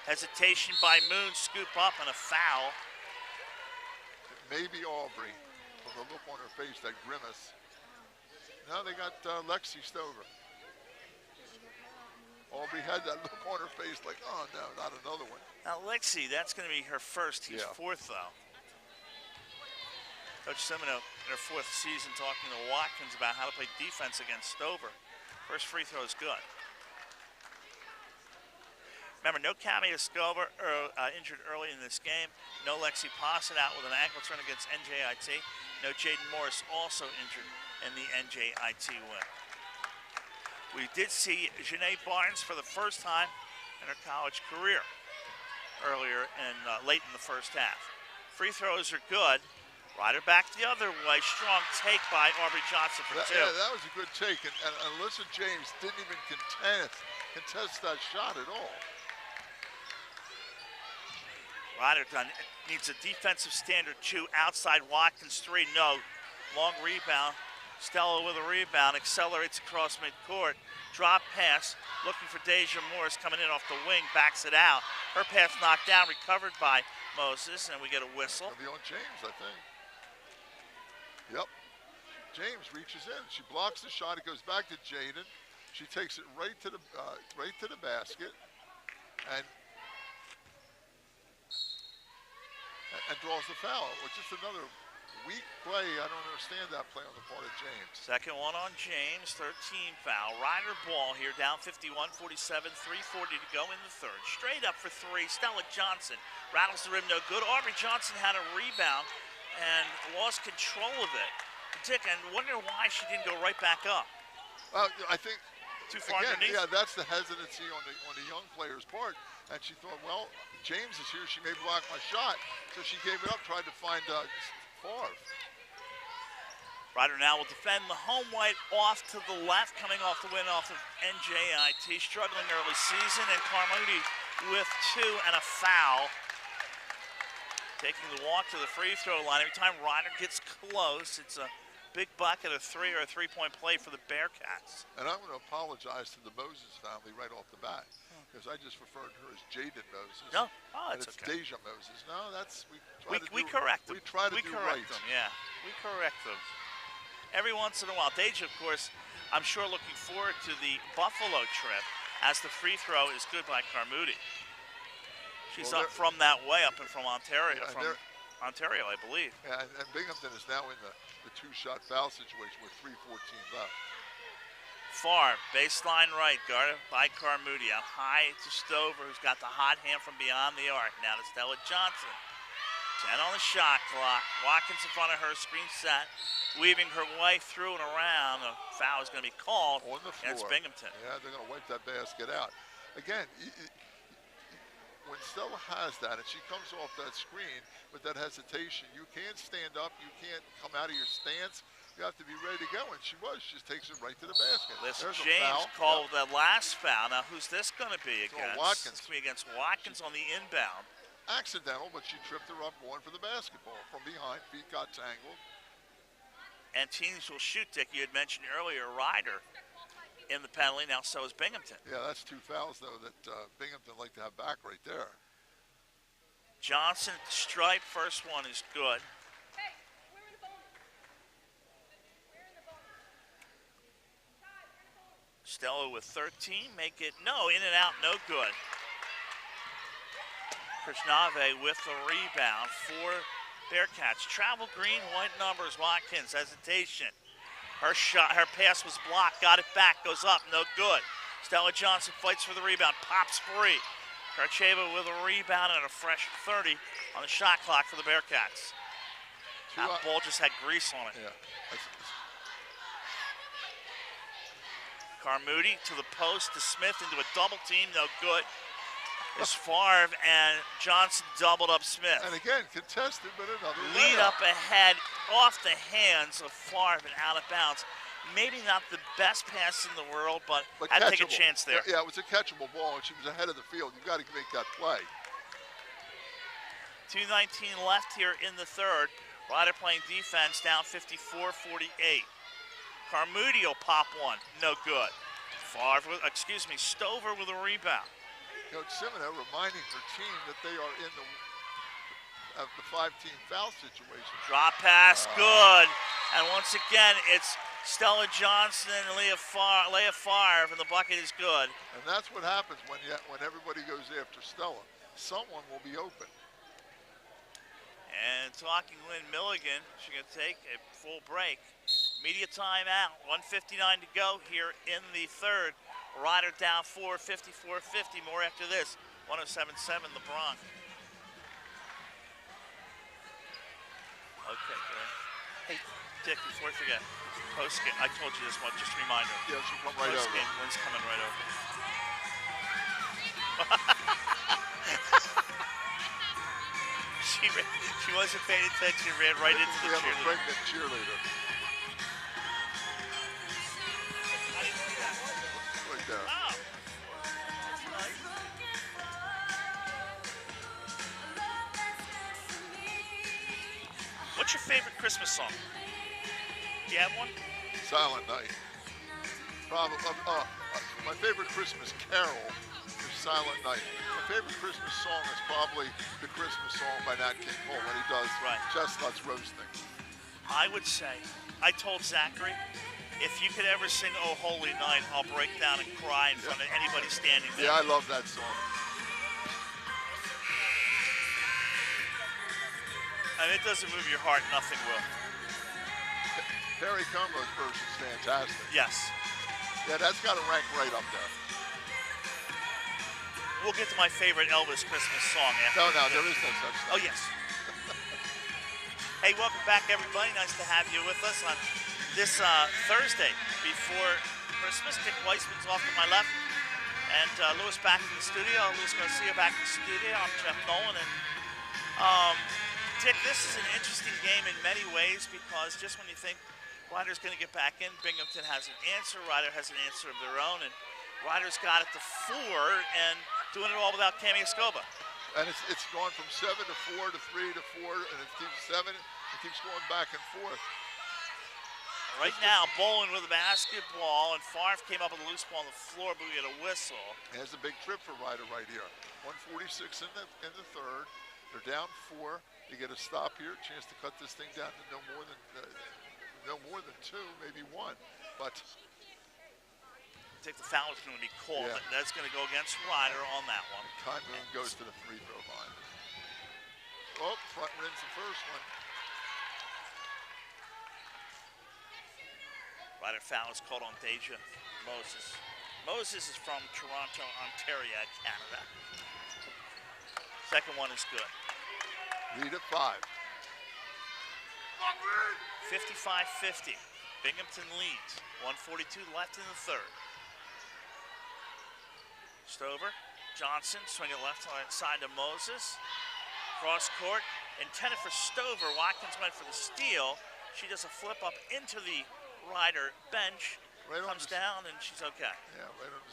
Hesitation by Moon, scoop up and a foul. Maybe Aubrey, with a look on her face, that grimace. Now they got Lexi Stover. Aubrey had that look on her face like, oh no, not another one. Now Lexi, that's going to be her first. He's fourth though. Coach Semino in her fourth season talking to Watkins about how to play defense against Stover. First free throw is good. Remember, no Camille Stover injured early in this game. No Lexi Posset out with an ankle turn against NJIT. No Jaden Morris also injured in the NJIT win. We did see Janae Barnes for the first time in her college career earlier and late in the first half. Free throws are good. Ryder back the other way. Strong take by Aubrey Johnson for two. Yeah, that was a good take. And Alyssa James didn't even contest that shot at all. Ryder needs a defensive standard 2. Outside Watkins 3. No. Long rebound. Stella with a rebound. Accelerates across midcourt. Drop pass. Looking for Deja Morris coming in off the wing. Backs it out. Her pass knocked down. Recovered by Moses. And we get a whistle. It'll be on James, I think. Yep. James reaches in. She blocks the shot. It goes back to Jaden. She takes it right to the basket. And draws the foul, which is another weak play. I don't understand that play on the part of James. Second one on James, 13 foul. Ryder ball here, down 51-47, 3:40 to go in the third. Straight up for three, Stella Johnson rattles the rim, no good. Aubrey Johnson had a rebound and lost control of it. Dick, and wonder why she didn't go right back up. I think too far again, underneath. yeah, that's the hesitancy on the young player's part. And she thought, well, James is here. She may block my shot. So she gave it up, tried to find Favre. Ryder now will defend the home white off to the left, coming off the win off of NJIT. Struggling early season, and Carmody with 2 and a foul. Taking the walk to the free throw line. Every time Ryder gets close, it's a big bucket of 3 or a 3-point play for the Bearcats. And I'm going to apologize to the Moses family right off the bat, because I just referred to her as Jaden Moses. No, and it's it's okay. Deja Moses. No, that's we correct them. We try to do right. Them, yeah, we correct them. Every once in a while. Deja, of course, I'm sure looking forward to the Buffalo trip, as the free throw is good by Carmody. She's up from that way, up and from Ontario, Ontario, I believe. Yeah, and Binghamton is now in the 2-shot foul situation with 3:14 left. Far, baseline right, guarded by Carmody. Out high to Stover, who's got the hot hand from beyond the arc. Now to Stella Johnson. 10 on the shot clock. Watkins in front of her, screen set. Weaving her way through and around. A foul is going to be called on the floor against Binghamton. Yeah, they're going to wipe that basket out. Again, when Stella has that and she comes off that screen with that hesitation, you can't stand up, you can't come out of your stance. You have to be ready to go, and she was. She just takes it right to the basket. Listen, There's James called the last foul. Now, who's this going to be against? Watkins. It's going to be against Watkins on the inbound. Accidental, but she tripped her up going for the basketball from behind. Feet got tangled. And teams will shoot, Dick. You had mentioned earlier Ryder in the penalty. Now so is Binghamton. Yeah, that's 2 fouls, though, that Binghamton like to have back right there. Johnson stripe. First one is good. Stella with 13. Make it, no, in and out, no good. Krishnave with the rebound for Bearcats. Travel green, white numbers. Watkins, hesitation. Her shot, her pass was blocked. Got it back, goes up, no good. Stella Johnson fights for the rebound, pops free. Karcheva with a rebound and a fresh 30 on the shot clock for the Bearcats. That ball just had grease on it. Yeah. Carmody to the post to Smith into a double team, no good. Is Favre, and Johnson doubled up Smith. And again, contested, but another lead up ahead, off the hands of Favre and out of bounds. Maybe not the best pass in the world, but had to take a chance there. Yeah, it was a catchable ball, and she was ahead of the field. You've got to make that play. 2:19 left here in the third. Ryder playing defense, down 54-48. Carmody will pop one, no good. Stover with a rebound. Coach Simoneau reminding her team that they are in the 5-team foul situation. Drop pass, good. And once again, it's Stella Johnson and Leah Favre, and the bucket is good. And that's what happens when everybody goes after Stella. Someone will be open. And talking Lynn Milligan, she's going to take a full break. Media timeout, 1:59 to go here in the third. Rider down 4, 54-50. More after this, 107.7 the Bronx. Okay, good. Hey, Dick, before I forget, post-game, I told you this one, just a reminder. Yeah, she'll come right over. Post-game, Lynn's coming right over. She wasn't paying attention, ran right into the cheerleader. We have a pregnant cheerleader. I didn't see that. Right there. Oh. That's nice. What's your favorite Christmas song? Do you have one? Silent Night. Probably. My favorite Christmas carol is Silent Night. My favorite Christmas song is probably the Christmas song by Nat King Cole when he does Chestnuts Roasting. I would say, I told Zachary, if you could ever sing Oh Holy Night, I'll break down and cry in front of anybody standing there. Yeah, I love that song. And it doesn't move your heart, nothing will. Perry Como's version's fantastic. Yes. Yeah, that's got to rank right up there. We'll get to my favorite Elvis Christmas song after. No, there is no such thing. Oh, yes. Hey, welcome back, everybody. Nice to have you with us on this Thursday before Christmas. Dick Weissman's off to my left. And Louis back in the studio. Louis Garcia back in the studio. I'm Jeff Nolan. And Dick, this is an interesting game in many ways because just when you think Ryder's going to get back in, Binghamton has an answer. Ryder has an answer of their own. And Ryder's got it to 4 and doing it all without Cami Escoba. And it's gone from 7 to 4 to 3 to 4, and it keeps 7. It keeps going back and forth. Right now, Bolin with the basketball, and Favre came up with a loose ball on the floor, but we get a whistle. There's a big trip for Ryder right here. 1:46 in the third. They're down 4. You get a stop here, chance to cut this thing down to no more than 2, maybe 1. But I think the foul is going to be called. Yeah. That's going to go against Ryder on that one. Conmoon goes to the free throw line. Oh, front wins the first one. Ryder foul is called on Deja Moses. Moses is from Toronto, Ontario, Canada. Second one is good. Lead at 5. 55-50. Binghamton leads. 1:42 left in the third. Stover, Johnson, swing it left side to Moses. Cross court, intended for Stover. Watkins went for the steal. She does a flip up into the Ryder bench. Right comes down and she's okay. Yeah, right on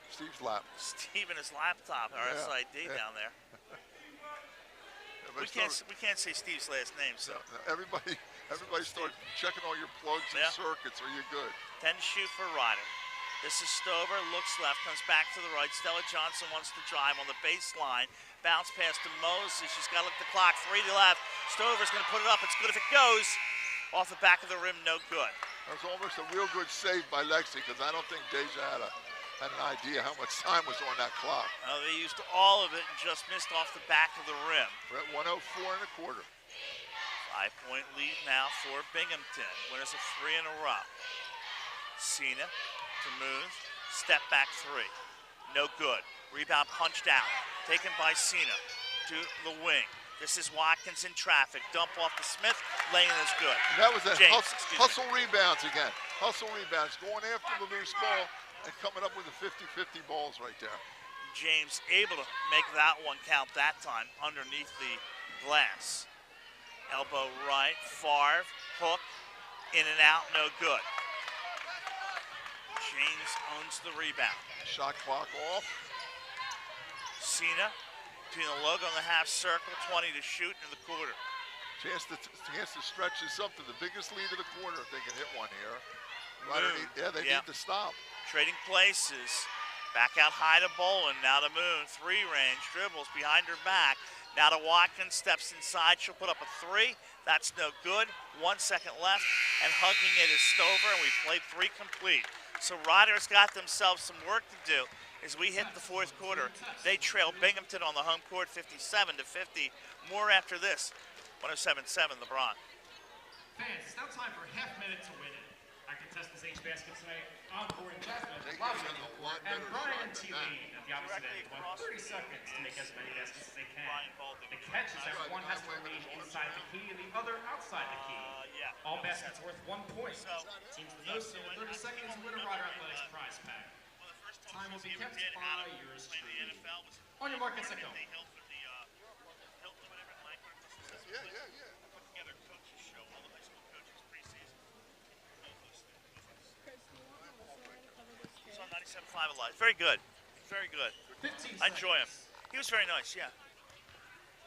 Steve's lap. Steve and his laptop, RSID down there. We can't say Steve's last name, so. No, everybody start checking all your plugs and circuits, or you're good. 10 to shoot for Ryder. This is Stover, looks left, comes back to the right. Stella Johnson wants to drive on the baseline. Bounce pass to Moses. She's got to look at the clock. 3 to left. Stover's going to put it up. It's good if it goes. Off the back of the rim, no good. That was almost a real good save by Lexi, because I don't think Deja had an idea how much time was on that clock. They used all of it and just missed off the back of the rim. We're at 104 1/4. 5-point lead now for Binghamton. Winners of 3 in a row. Cena to move, step back 3. No good. Rebound punched out. Taken by Cena to the wing. This is Watkins in traffic. Dump off to Smith. Lane is good. And that was a James, hustle rebounds again. Hustle rebounds, going after the loose ball and coming up with the 50-50 balls right there. James able to make that one count that time underneath the glass. Elbow right, Favre, hook, in and out, no good. James owns the rebound. Shot clock off. Cena between the logo and the half circle, 20 to shoot in the quarter. Chance to stretch this up to the biggest lead of the quarter if they can hit one here. They need to stop. Trading places. Back out high to Bolin, now to Moon, 3-range, dribbles behind her back. Now to Watkins, steps inside, she'll put up a 3. That's no good, 1 second left, and hugging it is Stover, and we played 3 complete. So Ryder's got themselves some work to do as we hit the 4th quarter. They trail Binghamton on the home court 57-50. More after this, 107-7 LeBron. Fans, it's now time for a half minute to win it. Our contestants each basket tonight on board Jasmine, and Brian T. Lee at the opposite end. 30 seconds to make as many baskets as they can. The catch is that one has to remain inside the key and the other outside the key. All baskets worth 1 point. Teams the most in 30 seconds win a Rider Athletics prize pack. Time will be kept by yours truly. On your mark, get set, go. Chris, do you want Melissa to cover this kid? On 97.5 Alive. Very good. Very good. 15 I enjoy him. He was very nice, yeah.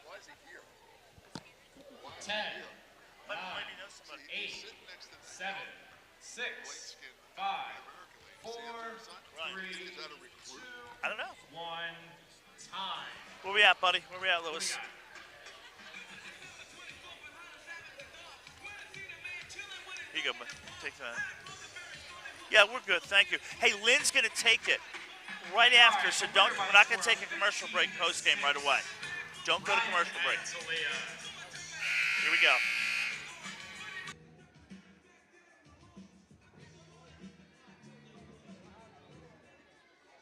Why is he here? 10, 9, Maybe knows somebody. 8, 7, 6, 5, 4, 3, 2, I don't know. 1, time. Where we at, buddy? Where we at, Lewis? Here you go, bud. Take that. Yeah, we're good. Thank you. Hey, Lynn's going to take it right after, so don't. We're not going to take a commercial break post game right away. Don't go to commercial break. Here we go.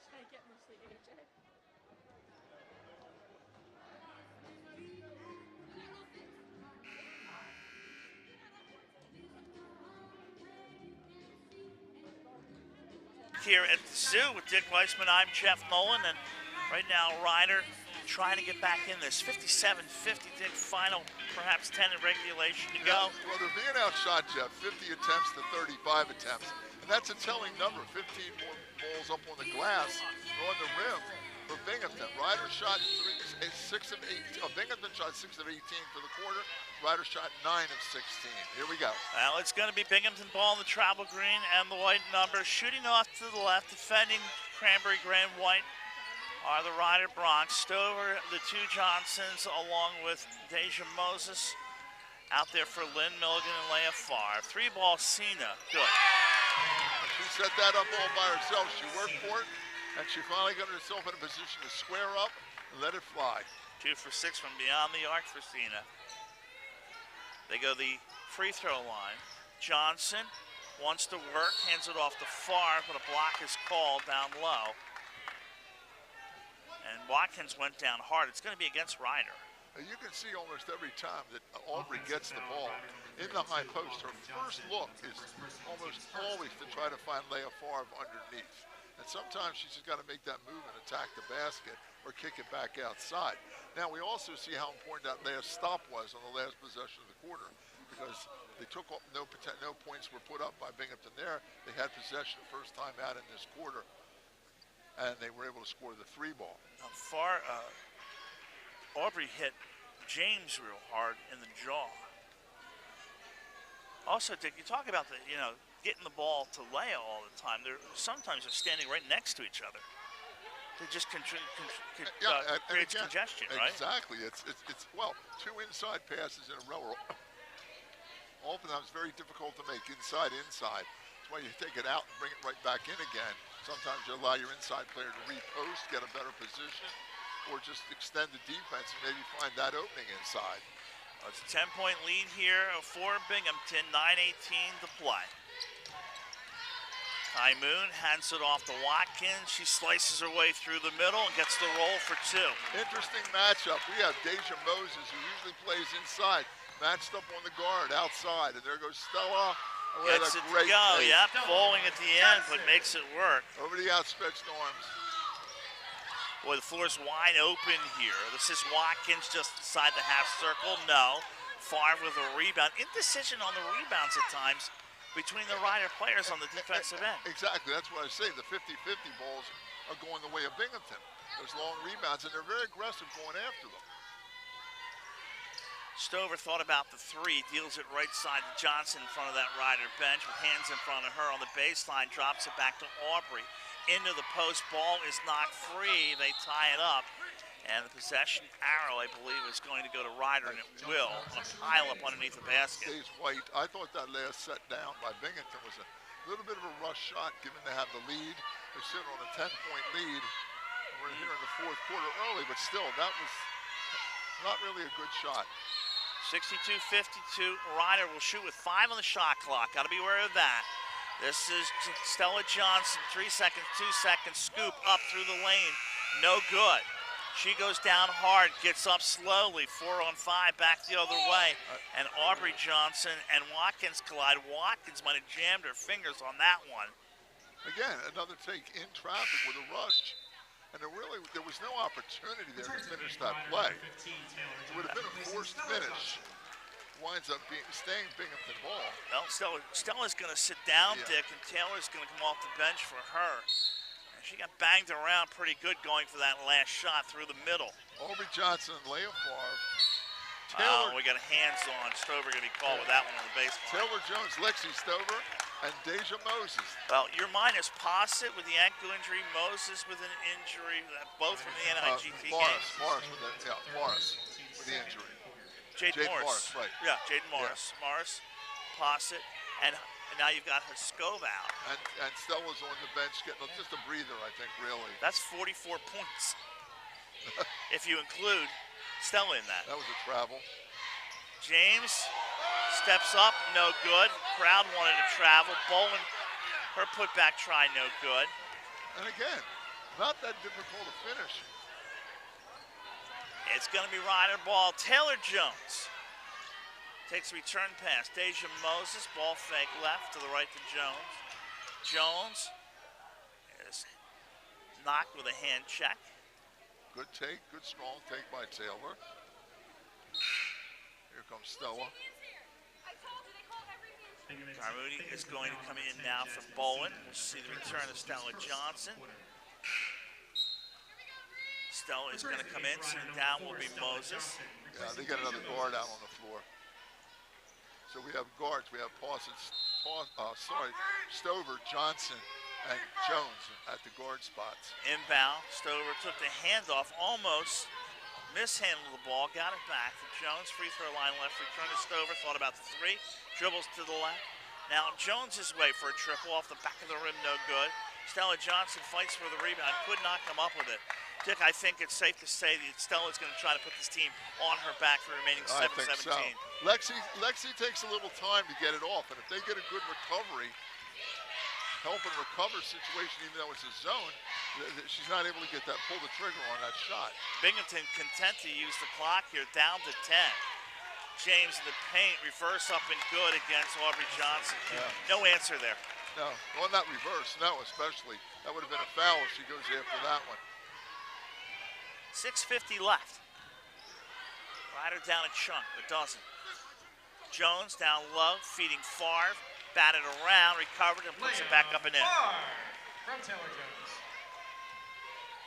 Should I get mostly AJ? Here at the zoo with Dick Weissman, I'm Jeff Nolan, and right now Ryder trying to get back in this. 57-50, Dick, final perhaps 10 in regulation to go. Well, they're being outshot, Jeff. 50 attempts to 35 attempts. And that's a telling number. 15 more balls up on the glass or on the rim for Binghamton. Ryder shot 6 of 8. Binghamton shot 6 of 18 for the quarter. Ryder shot 9 of 16. Here we go. Well, it's going to be Binghamton ball in the travel green and the white number. Shooting off to the left, defending Cranberry Gray and white are the Ryder Bronx. Stover, the 2 Johnsons, along with Deja Moses. Out there for Lynn Milligan and Leah Favre. 3-ball Cena. Good. She set that up all by herself. She worked for it, and she finally got herself in a position to square up and let it fly. 2 for 6 from beyond the arc for Cena. They go the free throw line. Johnson wants to work, hands it off to Favre, but a block is called down low. And Watkins went down hard. It's going to be against Ryder. You can see almost every time that Aubrey gets the ball in the high post, her first look is almost always to try to find Leah Favre underneath. And sometimes she's just got to make that move and attack the basket or kick it back outside. Now we also see how important that last stop was on the last possession of the quarter, because they took off, no points were put up by Binghamton there. They had possession the first time out in this quarter, and they were able to score the 3-ball. Aubrey hit James real hard in the jaw. Also, Dick, you talk about getting the ball to Leah all the time. Sometimes they're standing right next to each other. They just creates congestion, right? Exactly. It's well, 2 inside passes in a row are oftentimes very difficult to make inside. That's why you take it out and bring it right back in again. Sometimes you allow your inside player to repost, get a better position, or just extend the defense and maybe find that opening inside. It's a 10-point lead here for Binghamton, 9:18 to play. Ty Moon hands it off to Watkins. She slices her way through the middle and gets the roll for 2. Interesting matchup. We have Deja Moses, who usually plays inside, matched up on the guard outside, and there goes Stella. Gets it to go, yep, falling at the end, but makes it work. Over the outstretched arms. Boy, the floor's wide open here. This is Watkins just inside the half circle. No. Favre with a rebound. Indecision on the rebounds at times between the Ryder players on the defensive end. Exactly, that's what I say. The 50-50 balls are going the way of Binghamton. Those long rebounds, and they're very aggressive going after them. Stover thought about the 3, deals it right side to Johnson in front of that Ryder bench with hands in front of her on the baseline, drops it back to Aubrey. into the post. Ball is not free. They tie it up. And the possession arrow, I believe, is going to go to Ryder, and it will. A pile up underneath the basket. Stays white. I thought that last set down by Binghamton was a little bit of a rush shot, given they have the lead. They sit on a 10-point lead. We're here in the fourth quarter early, but still, that was not really a good shot. 62-52. Ryder will shoot with 5 on the shot clock. Got to be aware of that. This is Stella Johnson. 3 seconds, 2 seconds. Scoop up through the lane. No good. She goes down hard, gets up slowly, 4 on 5, back the other way. And Aubrey Johnson and Watkins collide. Watkins might have jammed her fingers on that one. Again, another take in traffic with a rush. And there was no opportunity there to finish that play. It would have been a forced finish. Winds up staying Binghamton ball. Well, Stella's going to sit down, Dick, and Taylor's going to come off the bench for her. She got banged around pretty good going for that last shot through the middle. Aubrey Johnson and Leah Favre. Oh, we got a hands-on. Stover going to be called with that one on the baseline. Taylor Jones, Lexi Stover, and Deja Moses. Well, your minus Posset with the ankle injury, Moses with an injury, both from the NIGP games. Morris with the injury. Jaden Morris. Right. Yeah, Jaden Morris. Yeah. Morris, Posset, and now you've got Haskova out. And Stella's on the bench getting just a breather, I think, really. That's 44 points, if you include Stella in that. That was a travel. James steps up, no good. Crowd wanted to travel. Bowen, her putback try, no good. And again, not that difficult to finish. It's going to be Ryder ball. Taylor Jones takes a return pass. Deja Moses, ball fake left to the right to Jones. Jones is knocked with a hand check. Good take, good strong take by Taylor. Here comes Stella. Carmody is going to come in now for Bowen. We'll see the return of Stella Johnson. Stella is going to come in. Sitting down will be Moses. Yeah, they got another guard out on the floor. So we have guards. We have Stover, Johnson, and Jones at the guard spots. Inbound. Stover took the handoff, almost mishandled the ball, got it back to Jones. Free throw line left. Return to Stover. Thought about the 3. Dribbles to the left. Now Jones is way for a triple off the back of the rim. No good. Stella Johnson fights for the rebound. Could not come up with it. Dick, I think it's safe to say that Stella's going to try to put this team on her back for the remaining 7-17. So. Lexi takes a little time to get it off, and if they get a good recovery, help and recover situation, even though it's a zone, she's not able to pull the trigger on that shot. Binghamton content to use the clock here, down to 10. James in the paint, reverse up and good against Aubrey Johnson. Yeah. No answer there. No, on that reverse, no, especially. That would have been a foul if she goes after that one. 6:50 left. Ryder down a chunk, but doesn't. Jones down low, feeding Favre, batted around, recovered, and puts it back up and in. From Taylor Jones.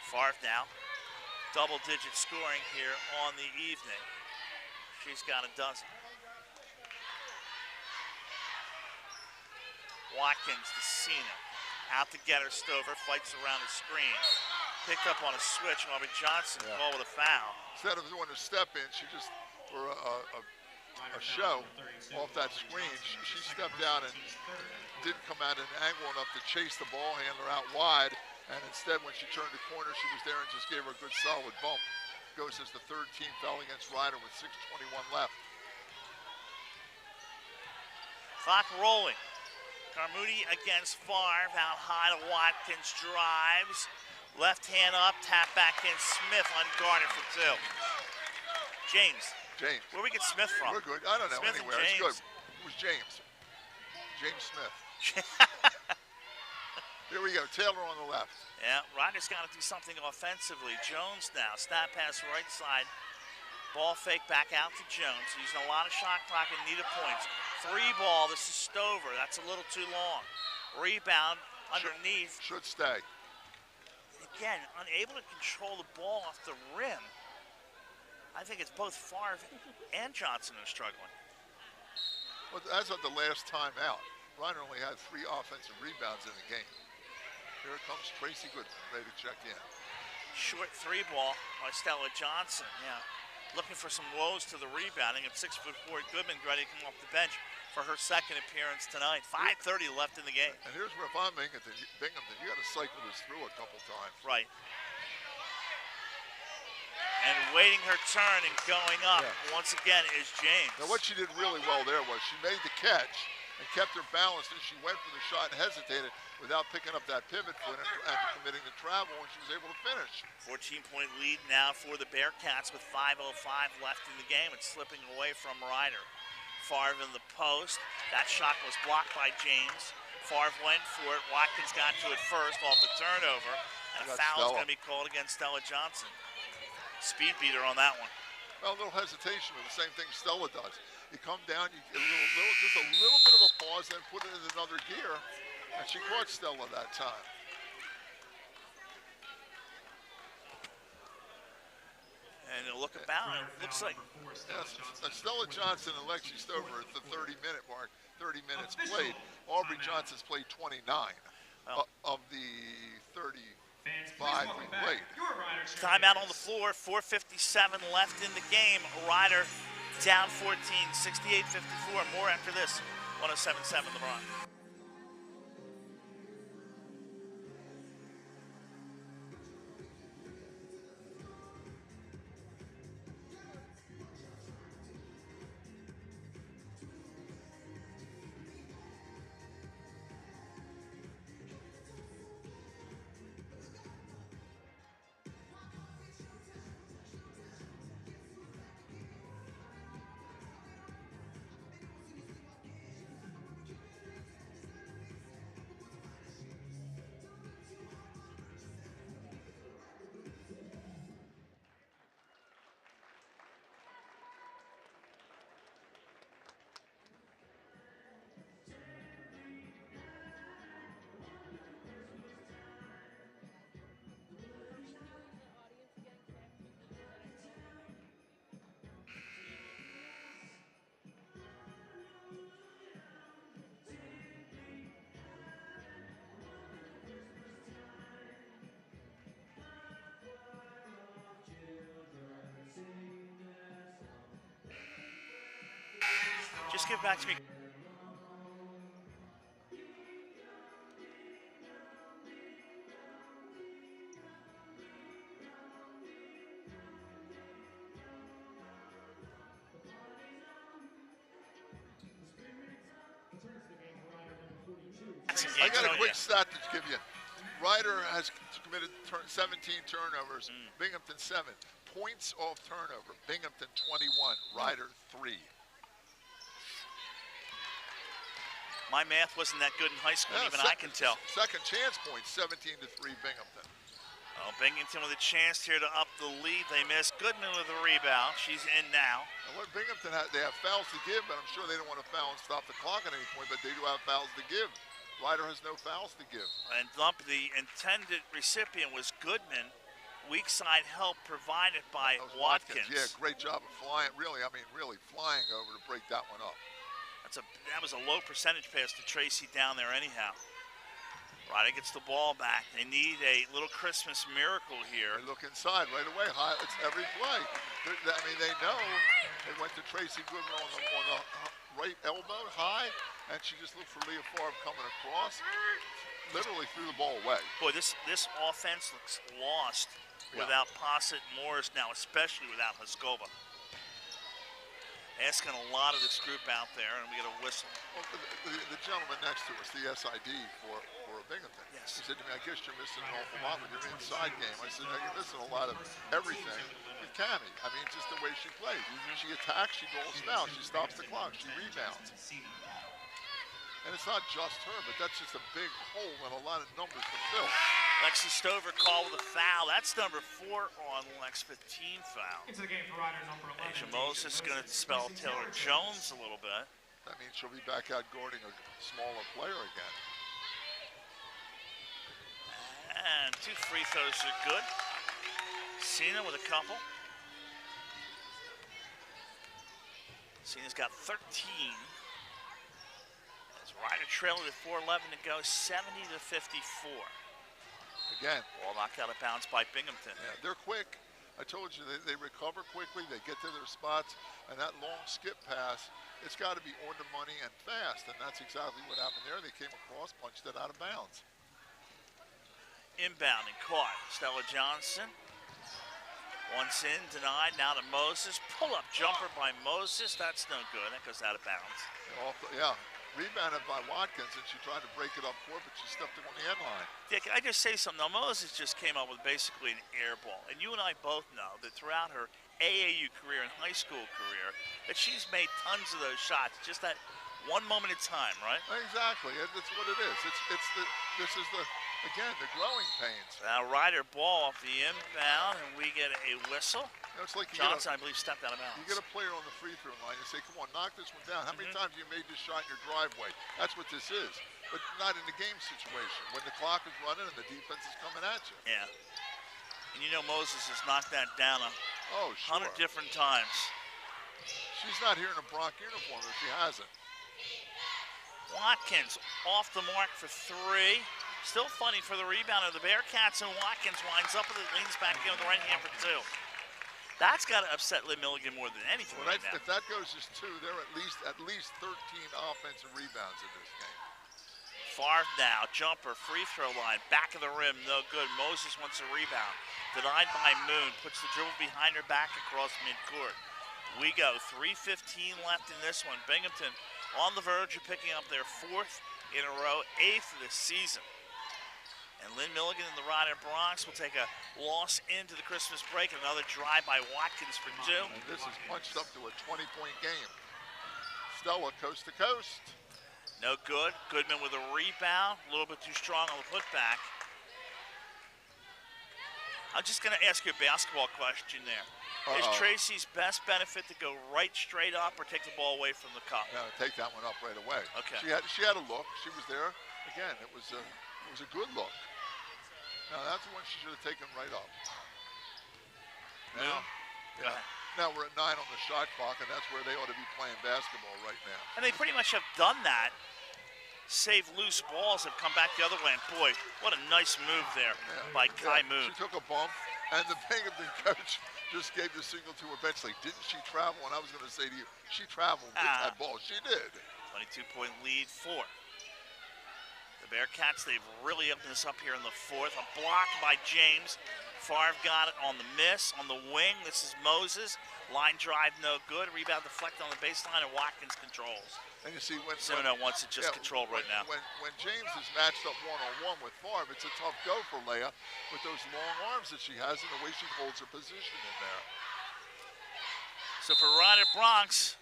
Favre now, double-digit scoring here on the evening. She's got a dozen. Watkins to Cena. Out to get her. Stover fights around the screen. Picked up on a switch. Aubrey Johnson ball with a foul. Instead of doing a step in, she just, for a show off that screen, she stepped out and didn't come at an angle enough to chase the ball handler out wide. And instead, when she turned the corner, she was there and just gave her a good solid bump. Goes as the 3rd team foul against Ryder with 6:21 left. Clock rolling. Carmody against Favre, out high to Watkins, drives. Left hand up, tap back in. Smith unguarded for 2. James. Where we get Smith from? We're good. I don't know. Smith Anywhere. It's good. It was James. James Smith. Here we go. Taylor on the left. Yeah, Ryder's got to do something offensively. Jones now. Snap pass right side. Ball fake back out to Jones. Using a lot of shot clock and needed points. 3 ball. This is Stover. That's a little too long. Rebound underneath. Should stay. Again, unable to control the ball off the rim. I think it's both Favre and Johnson who are struggling. Well, as of the last time out, Ryder only had 3 offensive rebounds in the game. Here comes Tracy Goodman, ready to check in. Short 3 ball by Stella Johnson. Yeah, looking for some woes to the rebounding. At 6'4", Goodman ready to come off the bench for her second appearance tonight. 5:30 left in the game. And here's where if I'm Binghamton, you got to cycle this through a couple times. Right. And waiting her turn and going up once again is James. Now what she did really well there was she made the catch and kept her balanced, and she went for the shot and hesitated without picking up that pivot foot and committing the travel, and she was able to finish. 14-point lead now for the Bearcats with 5:05 left in the game. It's slipping away from Ryder. Favre in the post. That shot was blocked by James. Favre went for it. Watkins got to it first off the turnover. And a foul is going to be called against Stella Johnson. Speed beater on that one. Well, a little hesitation with the same thing Stella does. You come down, you get just a little bit of a pause, then put it in another gear, and she caught Stella that time. And a look about it, looks like Stella Johnson and Lexi Stover at the 30-minute mark, 30 minutes played. Aubrey Johnson's played 29 of the 35 we played. Timeout on the floor, 4:57 left in the game. Ryder down 14, 68-54. More after this, 107.7 The Bronx. Just give it back to me. I got a quick stat to give you. Ryder has committed 17 turnovers, Binghamton 7. Points off turnover, Binghamton 21, Ryder 3. My math wasn't that good in high school, even I can tell. Second chance points, 17-3 Binghamton. Well, Binghamton with a chance here to up the lead. They missed. Goodman with a rebound. She's in now. And what Binghamton they have fouls to give, but I'm sure they don't want to foul and stop the clock at any point, but they do have fouls to give. Ryder has no fouls to give. And the intended recipient was Goodman. Weak side help provided by Watkins. Yeah, great job of flying. Really flying over to break that one up. That was a low percentage pass to Tracy down there anyhow. Ryder gets the ball back. They need a little Christmas miracle here. They look inside right away. It's every play. They know. They went to Tracy Goodman on the right elbow, high, and she just looked for Leah Favre coming across. Literally threw the ball away. Boy, this offense looks lost without Posset Morris now, especially without Haskova. Asking a lot of this group out there, and we get a whistle. Well, the gentleman next to us, the SID for Binghamton, yes. He said to me, I guess you're missing an awful lot with your inside game. I said, no, you're missing a lot of everything with Cammie. I mean, just the way she plays. She attacks, she goals foul, she stops the clock, she rebounds. And it's not just her, but that's just a big hole and a lot of numbers to fill. Lexi Stover called with a foul. That's number 4 on Lex, 15 foul. Into the game for Ryder, number 11. Asia Moses is going to spell Taylor Jones a little bit. That means she'll be back out guarding a smaller player again. And 2 free throws are good. Cena with a couple. Cena's got 13. As Ryder trailing with 4:11 to go, 70-54. Again. Ball knocked out of bounds by Binghamton. Yeah, they're quick. I told you, they recover quickly. They get to their spots. And that long skip pass, it's got to be on the money and fast. And that's exactly what happened there. They came across, punched it out of bounds. Inbounding, caught. Stella Johnson. Once in, denied. Now to Moses. Pull-up jumper by Moses. That's no good. That goes out of bounds. Yeah. Rebounded by Watkins, and she tried to break it up court, but she stepped it on the end line. Dick, I just say something. Now, Moses just came up with basically an air ball. And you and I both know that throughout her AAU career and high school career, that she's made tons of those shots. Just that one moment in time, right? Exactly. That's what it is. This is the growing pains. Now, Ryder ball off the inbound, and we get a whistle. It's like Johnson, I believe, stepped out of bounds. You get a player on the free throw line and say, come on, knock this one down. How many times have you made this shot in your driveway? That's what this is. But not in the game situation, when the clock is running and the defense is coming at you. Yeah. And you know Moses has knocked that down 100 different times. She's not here in a Bronx uniform if she hasn't. Watkins off the mark for three. Still funny for the rebounder. The Bearcats, and Watkins winds up with it, leans back in with the right hand for two. That's got to upset Lynn Milligan more than anything right now. If that goes as two, they're at least 13 offensive rebounds in this game. Favre now, jumper, free throw line, back of the rim, no good. Moses wants a rebound. Denied by Moon, puts the dribble behind her back across midcourt. We go, 3:15 left in this one. Binghamton on the verge of picking up their fourth in a row, eighth of the season. And Lynn Milligan and the Ryder Bronx will take a loss into the Christmas break. Another drive by Watkins for two. And this is punched up to a 20-point game. Stella coast to coast. No good. Goodman with a rebound. A little bit too strong on the putback. I'm just going to ask you a basketball question there. Is Tracy's best benefit to go right straight up or take the ball away from the cup? No, take that one up right away. Okay. She had a look. She was there. Again, it was a good look. Now that's the one she should have taken right up. Now we're at 9 on the shot clock, and that's where they ought to be playing basketball right now. And they pretty much have done that. Save loose balls have come back the other way. And boy, what a nice move there by Kai Moon. She took a bump, and the Binghamton coach just gave the signal to her bench, like, didn't she travel? And I was going to say to you, she traveled with that ball. She did. 22-point lead for the Bearcats. They've really opened this up here in the fourth. A block by James. Favre got it on the miss. On the wing, this is Moses. Line drive, no good. Rebound deflected on the baseline, and Watkins controls. And you see when Semino wants it just controlled right now. When James is matched up one-on-one with Favre, it's a tough go for Leah with those long arms that she has and the way she holds her position in there. So for Ryder Bronx,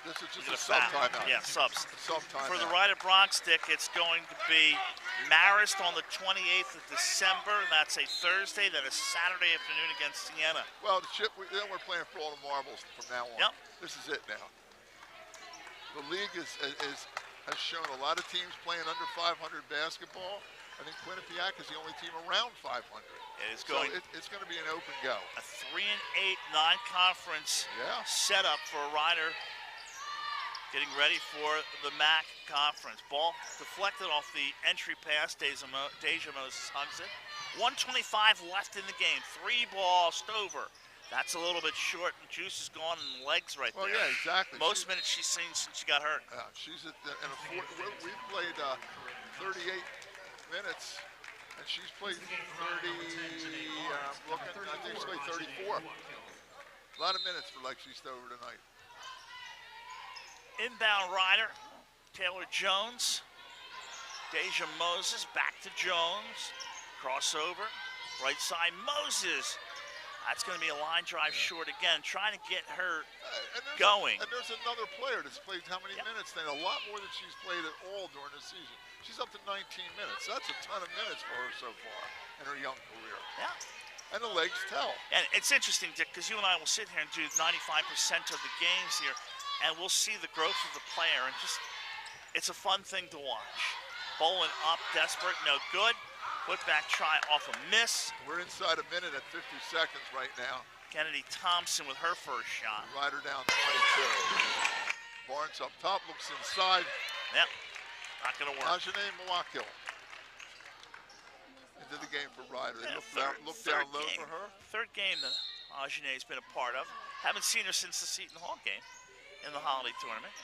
this is just a sub timeout. Yeah, subs. Sub timeout. For the Ryder Bronx, Dick, it's going to be Marist on the 28th of December. That's a Thursday. That is Saturday afternoon against Siena. Well, then we're playing for all the marbles from now on. Yep. This is it now. The league has shown a lot of teams playing under 500 basketball. I think Quinnipiac is the only team around 500. It is going. So it's going to be an open go. A 3-8 non-conference setup for Ryder. Getting ready for the MAC conference. Ball deflected off the entry pass. Deja Moses hugs it. 1:25 left in the game. 3-ball Stover. That's a little bit short, and juice is gone in the legs right there. Well, yeah, exactly. Most minutes she's seen since she got hurt. Yeah, she's in a we've played 38 minutes, and she's played 30. I think she's played 34. A lot of minutes for Lexi Stover tonight. Inbound Ryder, Taylor Jones, Deja Moses, back to Jones, crossover, right side Moses. That's going to be a line drive short again, trying to get her going. And there's another player that's played how many minutes then? A lot more than she's played at all during the season. She's up to 19 minutes. That's a ton of minutes for her so far in her young career. Yeah. And the legs tell. And it's interesting, Dick, because you and I will sit here and do 95% of the games here, and we'll see the growth of the player, and just, it's a fun thing to watch. Bolin up, desperate, no good. Put back try off a miss. We're inside a minute at 50 seconds right now. Kennedy Thompson with her first shot. Ryder down 22. Barnes up top, looks inside. Yep, not gonna work. Ajane Mawakil. of the game for Ryder. They Yeah, looked down low game. for her. Third game that Ajane's been a part of. Haven't seen her since the Seton Hall game in the holiday tournament.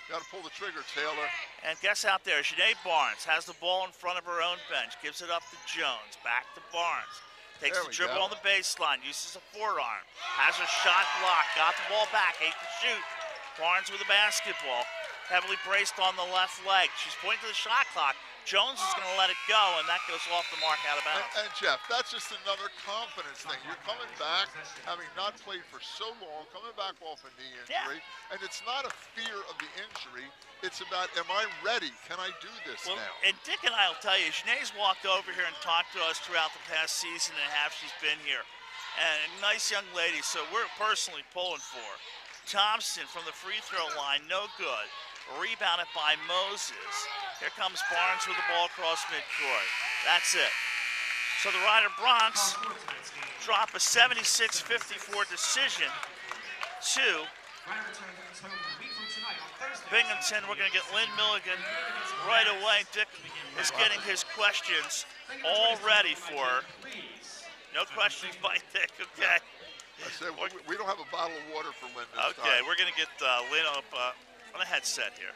Got to pull the trigger, Taylor. And guess out there, Janae Barnes has the ball in front of her own bench, gives it up to Jones, back to Barnes. Takes the dribble on the baseline, uses a forearm, has her shot blocked, got the ball back, 8 to shoot. Barnes with the basketball, heavily braced on the left leg. She's pointing to the shot clock. Jones is going to let it go, and that goes off the mark out of bounds. And Jeff, that's just another confidence thing. You're coming back, having not played for so long, coming back off a knee injury, and it's not a fear of the injury. It's about, am I ready? Can I do this now? And Dick and I will tell you, Janae's walked over here and talked to us throughout the past season and a half she's been here. And a nice young lady, so we're personally pulling for her. Thompson from the free throw line, no good. Rebounded by Moses. Here comes Barnes with the ball across midcourt. That's it. So the Ryder Bronx drop a 76-54 decision to Binghamton. We're going to get Lynn Milligan right away. Dick is getting his questions all ready for her. No questions by Dick, okay. I said, we don't have a bottle of water for Lynn this time. Okay, we're going to get Lynn up on a headset here.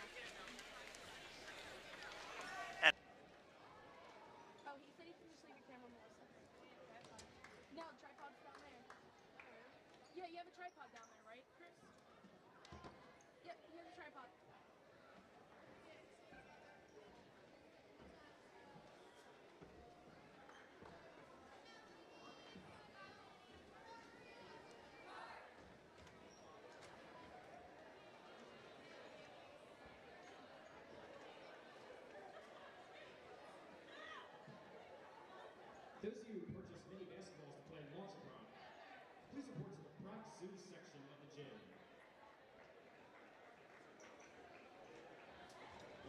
And Oh, he said he can just leave your camera, Melissa. No, tripod's down there. Yeah, you have a tripod down there, right, Chris? Yep, he has a tripod. Those of you who purchase mini basketballs to play launch prom, please report to the Bronx Zoo section of the gym.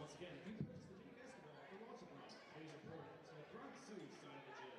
Once again, if you purchase the mini basketball for launch prom, please report to the Bronx Zoo side of the gym.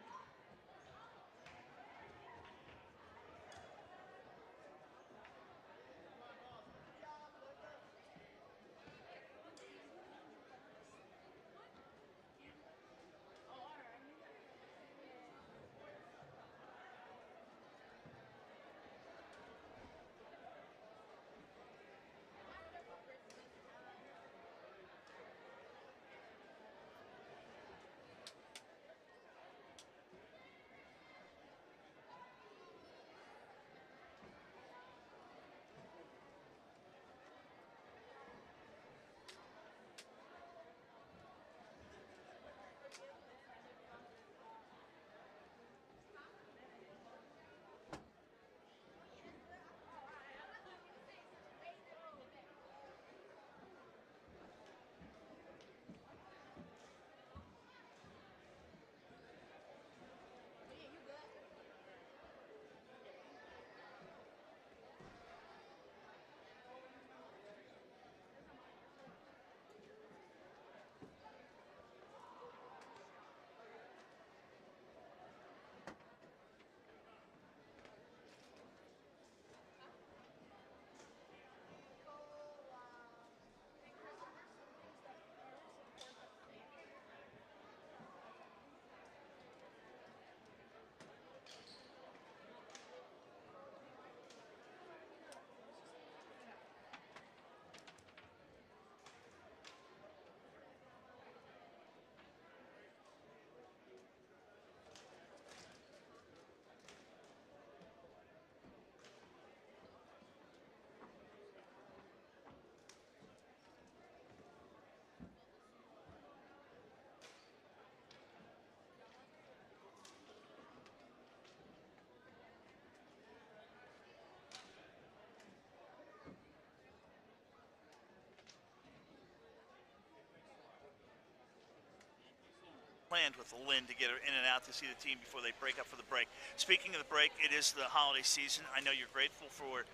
Planned with Lynn to get her in and out to see the team before they break up for the break. Speaking of the break, it is the holiday season. I know you're grateful for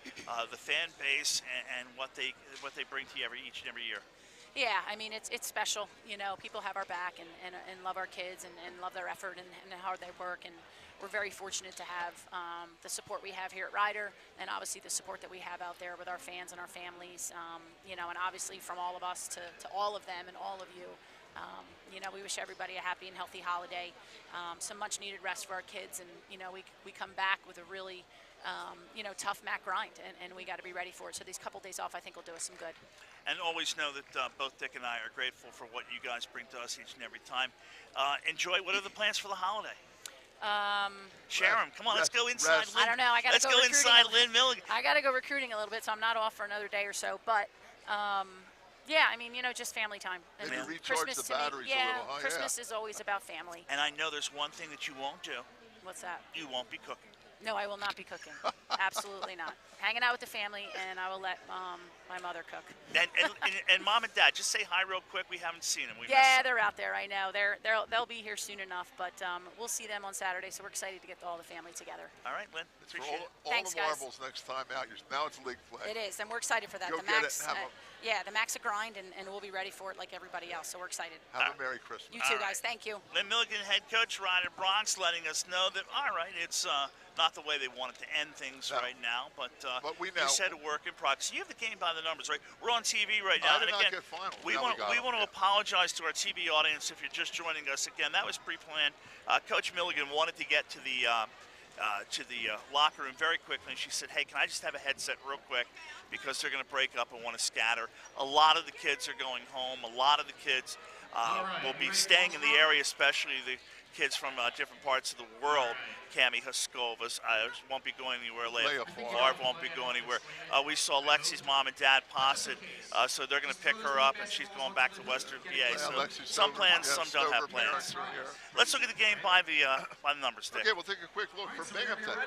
the fan base and what they bring to you each and every year. Yeah, I mean, it's special. You know, people have our back and love our kids and love their effort and how hard they work. And we're very fortunate to have the support we have here at Ryder, and obviously the support that we have out there with our fans and our families. You know, and obviously from all of us to all of them and all of you. We wish everybody a happy and healthy holiday, some much-needed rest for our kids, and we come back with a really tough MAC grind, and we got to be ready for it. So these couple days off, I think, will do us some good. And always know that both Dick and I are grateful for what you guys bring to us each and every time. Enjoy. What are the plans for the holiday? Share them. Come on, let's go inside. I don't know. Let's go inside Lynn Milligan. I got to go recruiting a little bit, so I'm not off for another day or so. But yeah, I mean, just family time. And you recharge Christmas the batteries a little, huh? Christmas is always about family. And I know there's one thing that you won't do. What's that? You won't be cooking. No, I will not be cooking. Absolutely not. Hanging out with the family, and I will let my mother cook. And Mom and Dad, just say hi real quick. We haven't seen them. They're out there. I know. They'll be here soon enough, but we'll see them on Saturday. So we're excited to get all the family together. All right, Lynn. It's for all Thanks, the guys. marbles next time out. Now it's league play. It is, and we're excited for that. Go the get Max, it. the Max a grind, and we'll be ready for it like everybody else. So we're excited. Have a Merry Christmas. You too, guys. Thank you. Lynn Milligan, head coach, Ryder Bronx, letting us know that, all right, it's not the way they wanted to end things right now, but we know. You said a work in progress. You have the game by the numbers, right? We're on TV right now. I did and not again, get final. we want to apologize to our TV audience if you're just joining us. Again, that was pre-planned. Coach Milligan wanted to get to the locker room very quickly, and she said, hey, can I just have a headset real quick, because they're going to break up and want to scatter. A lot of the kids are going home. A lot of the kids will be staying in the area, especially the kids from different parts of the world. Cami Huskovas won't be going anywhere. Leia Favre won't be going anywhere. We saw Lexi's mom and dad pass it, so they're going to pick her up, and she's going back to Western PA. So some plans, some don't have plans. Let's look at the game by the numbers, Dick. Okay, we'll take a quick look for Binghamton.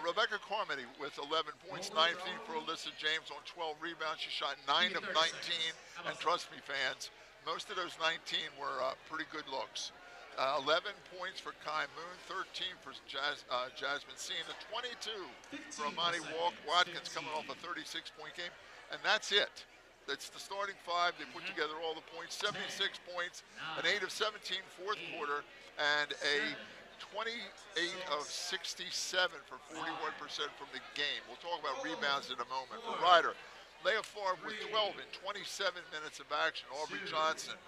Rebecca Carmody with 11 points, 19 for ALYSSA James on 12 rebounds. She shot 9 of 19, and trust me, fans, most of those 19 were pretty good looks. 11 points for Kai Moon, 13 for Jasmine Cena, 22 for Amani Watkins coming off a 36-point game, and that's it. That's the starting five. They put together all the points, 76 points, an 8 of 17 fourth quarter, and a 28 of 67 for 41% from the game. We'll talk about rebounds in a moment. For Ryder, Leia Favre with 12 in 27 minutes of action. Aubrey Johnson,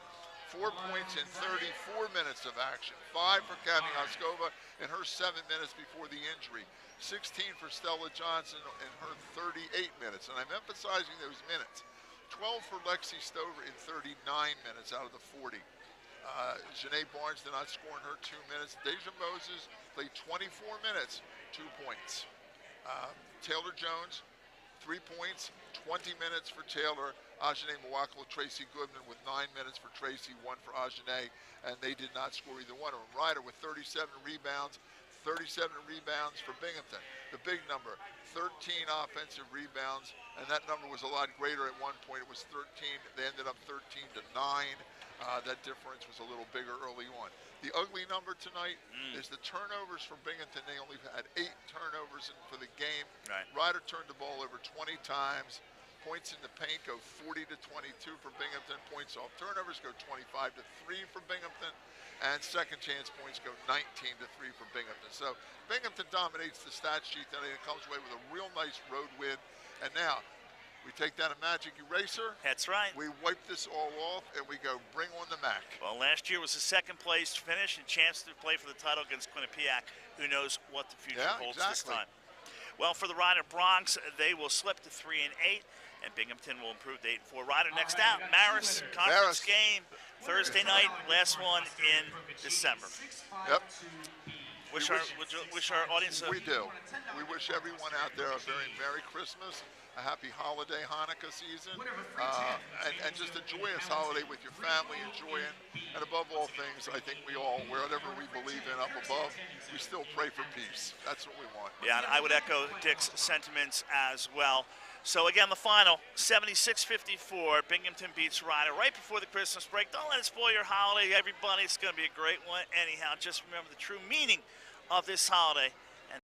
4 points in 34 minutes of action. 5 for Cami Hoskova in her 7 minutes before the injury. 16 for Stella Johnson in her 38 minutes. And I'm emphasizing those minutes. 12 for Lexi Stover in 39 minutes out of the 40. Janae Barnes did not score in her 2 minutes. Deja Moses played 24 minutes, 2 points. Taylor Jones, 3 points, 20 minutes for Taylor. Ajane Mwakalo, Tracy Goodman with 9 minutes for Tracy, 1 for Ajane, and they did not score either one of them. Ryder with 37 rebounds for Binghamton. The big number, 13 offensive rebounds, and that number was a lot greater at one point. It was 13. They ended up 13 to 9. That difference was a little bigger early on. The ugly number tonight is the turnovers for Binghamton. They only had 8 turnovers for the game. Right. Ryder turned the ball over 20 times. Points in the paint go 40 to 22 for Binghamton. Points off turnovers go 25 to 3 for Binghamton. And second chance points go 19 to 3 for Binghamton. So Binghamton dominates the stat sheet tonight. It comes away with a real nice road win. And now we take down a magic eraser. That's right. We wipe this all off and we go bring on the MAC. Well, last year was a second place finish and chance to play for the title against Quinnipiac. Who knows what the future holds this time. Well, for the Ryder Bronx, they will slip to 3 and 8. And Binghamton will improve to 8 and 4. Ryder next out, Marist conference game Thursday night, last one in December. Yep. Wish our audience we do. We wish everyone out there a very Merry Christmas, a happy holiday Hanukkah season, and just a joyous holiday with your family, enjoying, and above all things, I think we all, whatever we believe in up above, we still pray for peace. That's what we want. Yeah, and I would echo Dick's sentiments as well. So again, the final, 76-54, Binghamton beats Ryder right before the Christmas break. Don't let it spoil your holiday, everybody. It's going to be a great one. Anyhow, just remember the true meaning of this holiday.